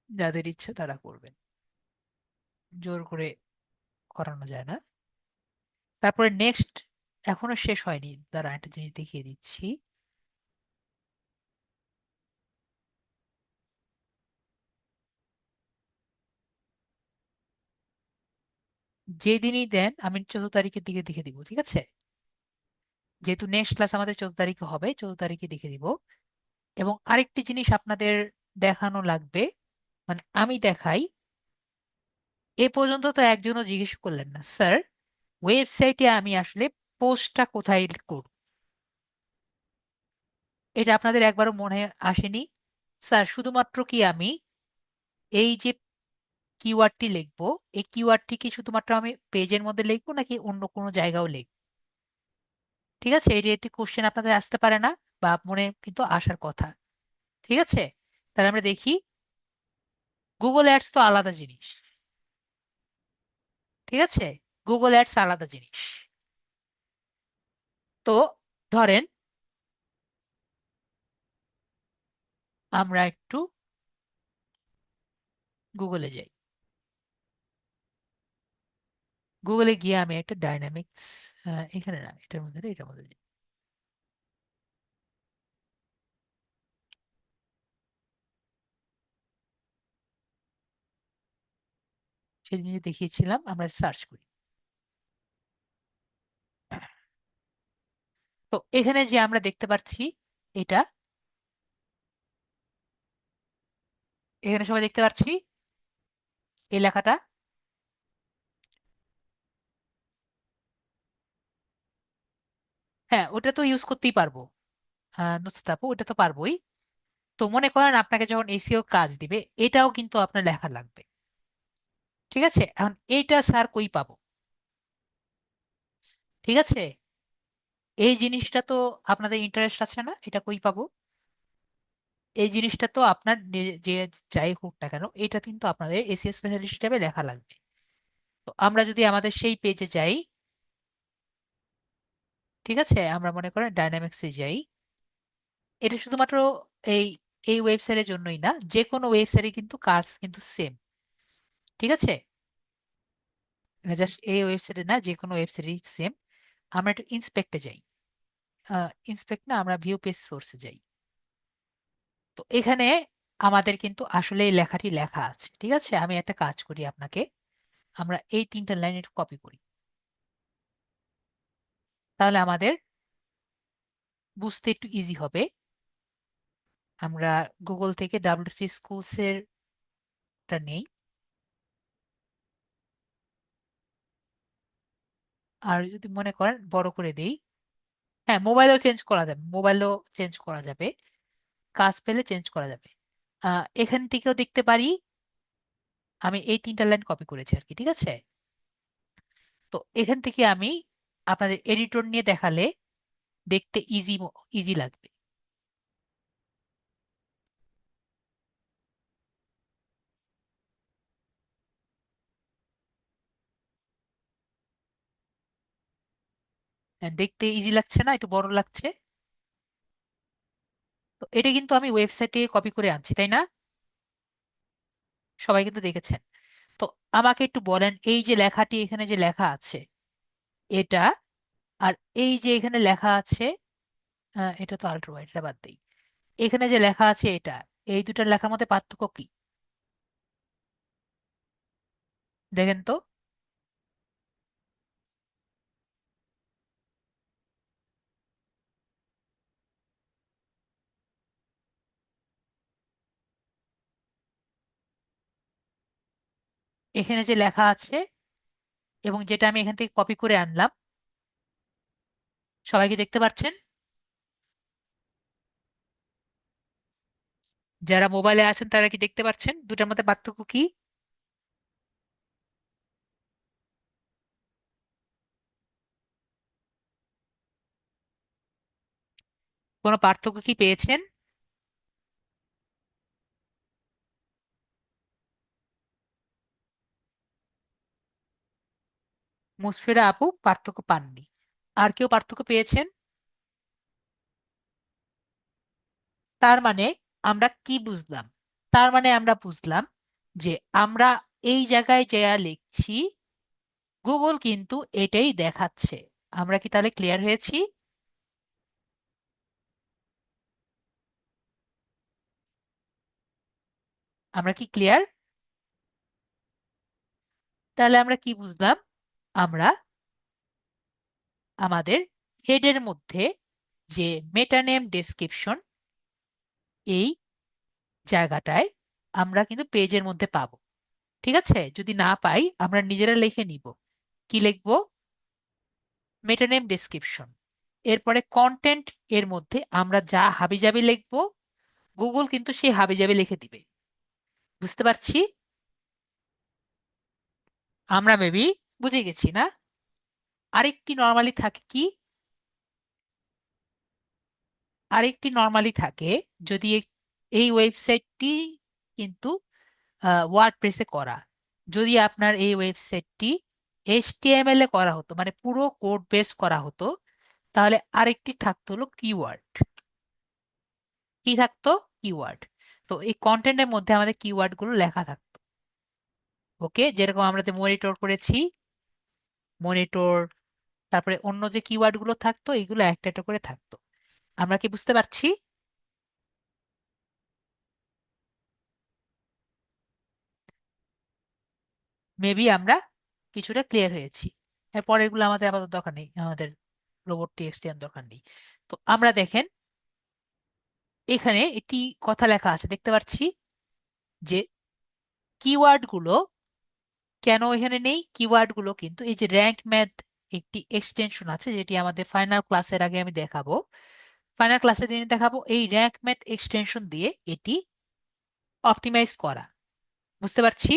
যাদের ইচ্ছে তারা করবেন, জোর করে করানো যায় না। তারপরে নেক্সট, এখনো শেষ হয়নি, দাঁড়া একটা জিনিস দেখিয়ে দিচ্ছি। যেদিনই দেন আমি 14 তারিখের দিকে দেখে দিব, ঠিক আছে। যেহেতু নেক্সট ক্লাস আমাদের 14 তারিখে হবে, 14 তারিখে দেখে দিব। এবং আরেকটি জিনিস আপনাদের দেখানো লাগবে, মানে আমি দেখাই। এ পর্যন্ত তো একজনও জিজ্ঞেস করলেন না, স্যার ওয়েবসাইটে আমি আসলে পোস্টটা কোথায় করব। এটা আপনাদের একবারও মনে আসেনি? স্যার শুধুমাত্র কি আমি এই যে কিওয়ার্ডটি লিখবো, এই কিওয়ার্ডটি কি শুধুমাত্র আমি পেজের মধ্যে লিখবো নাকি অন্য কোনো জায়গাও লিখবো? ঠিক আছে, এটি একটি কোশ্চেন আপনাদের আসতে পারে না, বা মনে কিন্তু আসার কথা। ঠিক আছে, তাহলে আমরা দেখি। গুগল অ্যাডস তো আলাদা জিনিস, ঠিক আছে, গুগল অ্যাডস আলাদা জিনিস। তো ধরেন আমরা একটু গুগলে যাই। গুগলে গিয়ে আমি একটা ডাইনামিক্স, এখানে না, এটার মধ্যে না, এটার মধ্যে যাই। সেদিন যে দেখিয়েছিলাম আমরা সার্চ করি। তো এখানে যে আমরা দেখতে পাচ্ছি এটা, এখানে সবাই দেখতে পাচ্ছি এই লেখাটা। হ্যাঁ, ওটা তো ইউজ করতেই পারবো, নুসরাত আপু, ওটা তো পারবোই। তো মনে করেন আপনাকে যখন এসিও কাজ দিবে, এটাও কিন্তু আপনার লেখা লাগবে। ঠিক আছে, এখন এইটা স্যার কই পাবো? ঠিক আছে, এই জিনিসটা তো আপনাদের ইন্টারেস্ট আছে না, এটা কই পাবো? এই জিনিসটা তো আপনার যে যাই হোক না কেন, এটা কিন্তু আপনাদের এসিও স্পেশালিস্ট হিসেবে লেখা লাগবে। তো আমরা যদি আমাদের সেই পেজে যাই, ঠিক আছে, আমরা মনে করেন ডাইনামিক্সে যাই। এটা শুধুমাত্র এই এই ওয়েবসাইটের জন্যই না, যে কোনো ওয়েবসাইটে কিন্তু কাজ কিন্তু সেম। ঠিক আছে, জাস্ট এই ওয়েবসাইটে না, যে কোনো ওয়েবসাইটে সেম। আমরা একটু ইন্সপেক্টে যাই। ইন্সপেক্ট না, আমরা ভিউ পেজ সোর্সে যাই। তো এখানে আমাদের কিন্তু আসলে এই লেখাটি লেখা আছে। ঠিক আছে, আমি একটা কাজ করি আপনাকে, আমরা এই 3টা লাইন একটু কপি করি, তাহলে আমাদের বুঝতে একটু ইজি হবে। আমরা গুগল থেকে ডাব্লিউসি স্কুলস এর টা নেই, আর যদি মনে করেন বড় করে দেই, হ্যাঁ মোবাইলেও চেঞ্জ করা যাবে, মোবাইলেও চেঞ্জ করা যাবে, কাজ পেলে চেঞ্জ করা যাবে। এখান থেকেও দেখতে পারি আমি এই 3টা লাইন কপি করেছি আর কি। ঠিক আছে, তো এখান থেকে আমি আপনাদের এডিটর নিয়ে দেখালে দেখতে ইজি ইজি লাগবে। দেখতে ইজি লাগছে না, একটু বড় লাগছে। তো এটা কিন্তু আমি ওয়েবসাইটে কপি করে আনছি, তাই না? সবাই কিন্তু দেখেছেন। তো আমাকে একটু বলেন, এই যে লেখাটি এখানে যে লেখা আছে এটা, আর এই যে এখানে লেখা আছে, এটা তো আল্ট্রা ওয়াইড, এটা বাদ দেই, এখানে যে লেখা আছে এটা, এই দুটার লেখার মধ্যে পার্থক্য কি দেখেন তো। এখানে যে লেখা আছে এবং যেটা আমি এখান থেকে কপি করে আনলাম, সবাই কি দেখতে পাচ্ছেন? যারা মোবাইলে আছেন তারা কি দেখতে পাচ্ছেন দুটার মধ্যে পার্থক্য কি? কোনো পার্থক্য কি পেয়েছেন? মুসফিরা আপু পার্থক্য পাননি, আর কেউ পার্থক্য পেয়েছেন? তার মানে আমরা কি বুঝলাম? তার মানে আমরা বুঝলাম যে আমরা এই জায়গায় যা লিখছি গুগল কিন্তু এটাই দেখাচ্ছে। আমরা কি তাহলে ক্লিয়ার হয়েছি? আমরা কি ক্লিয়ার? তাহলে আমরা কি বুঝলাম? আমরা আমাদের হেডের মধ্যে যে মেটা নেম ডেসক্রিপশন, এই জায়গাটায় আমরা কিন্তু পেজের মধ্যে পাবো। ঠিক আছে, যদি না পাই আমরা নিজেরা লিখে নিব। কি লিখবো? মেটা নেম ডেসক্রিপশন। এরপরে কন্টেন্ট, এর মধ্যে আমরা যা হাবিজাবি লিখবো গুগল কিন্তু সেই হাবিজাবি লিখে দিবে। বুঝতে পারছি? আমরা মেবি বুঝে গেছি না? আরেকটি নর্মালি থাকে কি, আরেকটি নর্মালি থাকে, যদি এই ওয়েবসাইটটি কিন্তু ওয়ার্ডপ্রেসে করা, যদি আপনার এই ওয়েবসাইটটি এইচটিএমএল এ করা হতো, মানে পুরো কোড বেস করা হতো, তাহলে আরেকটি থাকতো হলো কিওয়ার্ড। কি থাকতো? কিওয়ার্ড। তো এই কন্টেন্টের মধ্যে আমাদের কিওয়ার্ড গুলো লেখা থাকতো। ওকে, যেরকম আমরা যে মনিটর করেছি, মনিটর, তারপরে অন্য যে কিওয়ার্ড গুলো থাকতো এগুলো একটা একটা করে থাকতো। আমরা কি বুঝতে পারছি? মেবি আমরা কিছুটা ক্লিয়ার হয়েছি। এর পরেরগুলো আমাদের আপাতত দরকার নেই, আমাদের রোবট টিএক্সটি দরকার নেই। তো আমরা দেখেন এখানে একটি কথা লেখা আছে, দেখতে পাচ্ছি যে কিওয়ার্ড গুলো কেন এখানে নেই। কিওয়ার্ড গুলো কিন্তু এই যে র্যাঙ্ক ম্যাথ একটি এক্সটেনশন আছে, যেটি আমাদের ফাইনাল ক্লাসের আগে আমি দেখাবো, ফাইনাল ক্লাসে দিনে দেখাবো, এই র্যাঙ্ক ম্যাথ এক্সটেনশন দিয়ে এটি অপটিমাইজ করা। বুঝতে পারছি?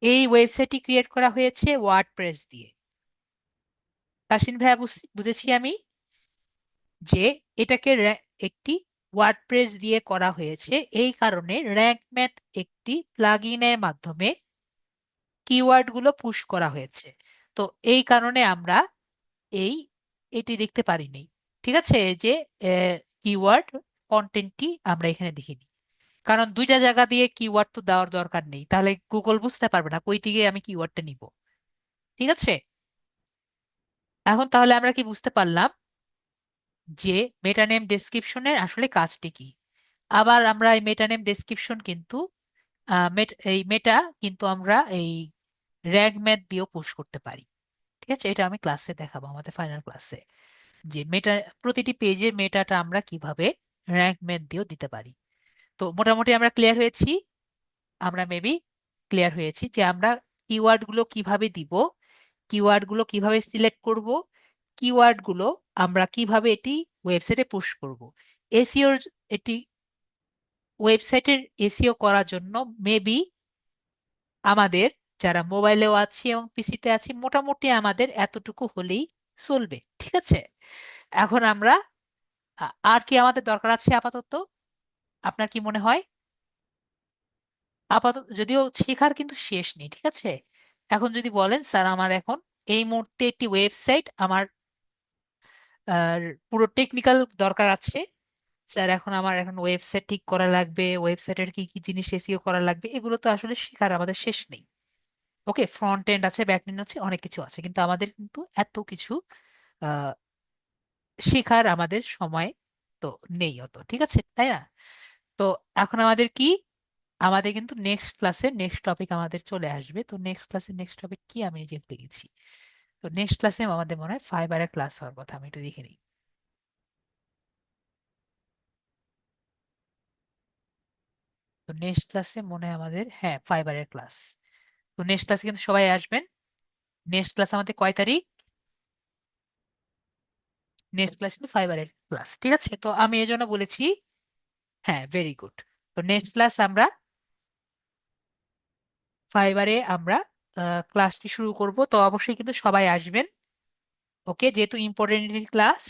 এই ওয়েবসাইটটি ক্রিয়েট করা হয়েছে ওয়ার্ডপ্রেস দিয়ে। তাসিন ভাইয়া বুঝেছি আমি যে এটাকে একটি ওয়ার্ডপ্রেস দিয়ে করা হয়েছে। এই কারণে র্যাঙ্ক ম্যাথ একটি প্লাগইনের মাধ্যমে কিওয়ার্ড গুলো পুশ করা হয়েছে। তো এই কারণে আমরা এই এটি দেখতে পারিনি। ঠিক আছে, এই যে কিওয়ার্ড কন্টেন্টটি আমরা এখানে দেখিনি, কারণ দুইটা জায়গা দিয়ে কিওয়ার্ড তো দেওয়ার দরকার নেই, তাহলে গুগল বুঝতে পারবে না কই থেকে আমি কিওয়ার্ডটা নিব। ঠিক আছে, এখন তাহলে আমরা কি বুঝতে পারলাম যে মেটা নেম ডেসক্রিপশনের আসলে কাজটি কি। আবার আমরা এই মেটা নেম ডেসক্রিপশন কিন্তু এই মেটা কিন্তু আমরা এই র্যাগ ম্যাথ দিয়েও পুশ করতে পারি। ঠিক আছে, এটা আমি ক্লাসে দেখাবো, আমাদের ফাইনাল ক্লাসে, যে মেটা প্রতিটি পেজের মেটাটা আমরা কিভাবে র্যাঙ্ক ম্যাথ দিয়েও দিতে পারি। তো মোটামুটি আমরা ক্লিয়ার হয়েছি, আমরা মেবি ক্লিয়ার হয়েছি যে আমরা কিওয়ার্ড গুলো কিভাবে দিব, কিওয়ার্ড গুলো কিভাবে সিলেক্ট করব, কিওয়ার্ড গুলো আমরা কিভাবে এটি ওয়েবসাইটে পুশ করব। এসইও, এটি ওয়েবসাইটের এসইও করার জন্য মেবি আমাদের যারা মোবাইলেও আছি এবং পিসিতে আছি মোটামুটি আমাদের এতটুকু হলেই চলবে। ঠিক আছে, এখন আমরা আর কি আমাদের দরকার আছে আপাতত, আপনার কি মনে হয়? আপাতত যদিও শেখার কিন্তু শেষ নেই, ঠিক আছে। এখন যদি বলেন স্যার আমার এখন এই মুহূর্তে একটি ওয়েবসাইট আমার আহ, পুরো টেকনিক্যাল দরকার আছে, স্যার এখন আমার এখন ওয়েবসাইট ঠিক করা লাগবে, ওয়েবসাইটের কি কি জিনিস এসইও করা লাগবে, এগুলো তো আসলে শেখার আমাদের শেষ নেই। ওকে, ফ্রন্ট এন্ড আছে, ব্যাক এন্ড আছে, অনেক কিছু আছে, কিন্তু আমাদের কিন্তু এত কিছু আহ শেখার আমাদের সময় তো নেই অত, ঠিক আছে তাই না? তো এখন আমাদের কি, আমাদের কিন্তু নেক্সট ক্লাসে নেক্সট টপিক আমাদের চলে আসবে। তো নেক্সট ক্লাসে নেক্সট টপিক কি আমি যে লিখেছি, তো নেক্সট ক্লাসে আমাদের মনে হয় ফাইবারের ক্লাস হওয়ার কথা, আমি একটু দেখে নিই। তো নেক্সট ক্লাসে মনে হয় আমাদের, হ্যাঁ, ফাইবারের ক্লাস। তো নেক্সট ক্লাসে কিন্তু সবাই আসবেন। নেক্সট ক্লাস আমাদের কয় তারিখ? নেক্সট ক্লাস কিন্তু ফাইবারের ক্লাস, ঠিক আছে। তো আমি এই জন্য বলেছি, হ্যাঁ, ভেরি গুড। তো নেক্সট ক্লাস আমরা ফাইবারে আমরা ক্লাসটি শুরু করব, তো অবশ্যই কিন্তু সবাই আসবেন। ওকে, যেহেতু ইম্পর্টেন্ট ক্লাস,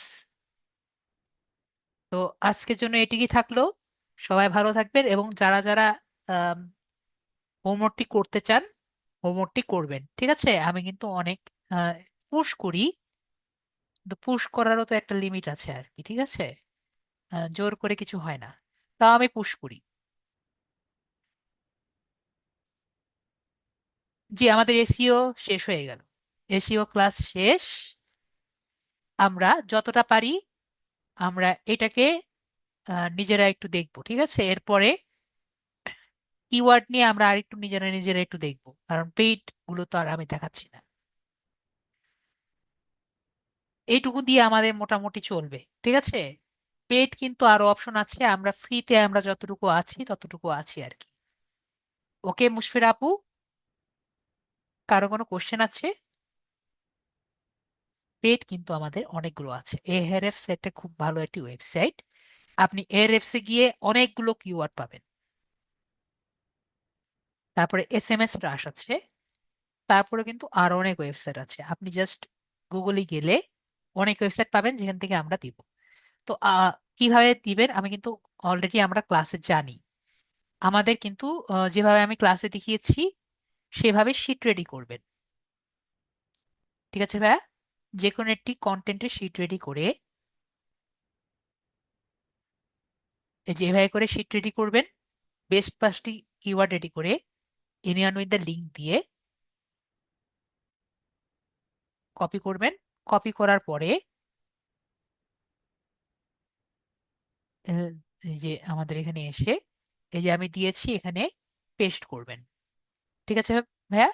তো আজকের জন্য এটুকুই থাকলো। সবাই ভালো থাকবেন, এবং যারা যারা হোমওয়ার্কটি করতে চান হোমওয়ার্কটি করবেন। ঠিক আছে, আমি কিন্তু অনেক পুশ করি, কিন্তু পুশ করারও তো একটা লিমিট আছে আর কি, ঠিক আছে। জোর করে কিছু হয় না, তাও আমি পুশ করি। জি, আমাদের এসইও শেষ হয়ে গেল, এসইও ক্লাস শেষ। আমরা যতটা পারি আমরা এটাকে নিজেরা একটু দেখবো, ঠিক আছে। এরপরে কিওয়ার্ড নিয়ে আমরা আরেকটু নিজেরা নিজেরা একটু দেখবো, কারণ পেইড গুলো তো আর আমি দেখাচ্ছি না। এইটুকু দিয়ে আমাদের মোটামুটি চলবে, ঠিক আছে। পেড কিন্তু আরো অপশন আছে, আমরা ফ্রিতে আমরা যতটুকু আছি ততটুকু আছি আর কি। ওকে মুশফির আপু, কারো কোনো কোশ্চেন আছে? পেড কিন্তু আমাদের অনেকগুলো আছে। এআরএফস একটা খুব ভালো একটি ওয়েবসাইট, আপনি এআরএফস এ গিয়ে অনেকগুলো কিওয়ার্ড পাবেন। তারপরে এসএমএস রাশ আছে, তারপরে কিন্তু আরো অনেক ওয়েবসাইট আছে, আপনি জাস্ট গুগলে গেলে অনেক ওয়েবসাইট পাবেন যেখান থেকে আমরা দিব। তো কিভাবে দিবেন আমি কিন্তু অলরেডি আমরা ক্লাসে জানি। আমাদের কিন্তু যেভাবে আমি ক্লাসে দেখিয়েছি সেভাবে শিট রেডি করবেন। ঠিক আছে ভাইয়া, যে কোনো একটি কন্টেন্টের শিট রেডি করে, এই যে এভাবে করে শিট রেডি করবেন, বেস্ট 5টি কিওয়ার্ড রেডি করে ইউনিয়ন উইথ দ্য লিঙ্ক দিয়ে কপি করবেন। কপি করার পরে আহ, এই যে আমাদের এখানে এসে এই যে আমি দিয়েছি এখানে পেস্ট করবেন। ঠিক আছে ভাইয়া,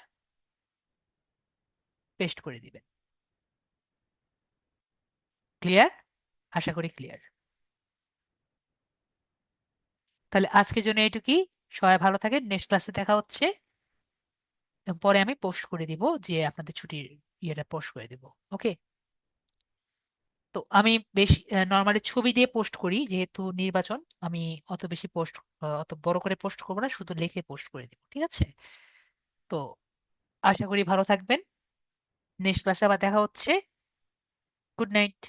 পেস্ট করে দিবেন। ক্লিয়ার? আশা করি ক্লিয়ার। তাহলে আজকের জন্য এটুকুই, সবাই ভালো থাকেন, নেক্সট ক্লাসে দেখা হচ্ছে। এবং পরে আমি পোস্ট করে দিব, যে আপনাদের ছুটির ইয়েটা পোস্ট করে দিব। ওকে, তো আমি বেশি নর্মালি ছবি দিয়ে পোস্ট করি, যেহেতু নির্বাচন, আমি অত বেশি পোস্ট, অত বড় করে পোস্ট করবো না, শুধু লিখে পোস্ট করে দিব, ঠিক আছে। তো আশা করি ভালো থাকবেন, নেক্সট ক্লাসে আবার দেখা হচ্ছে। Good night.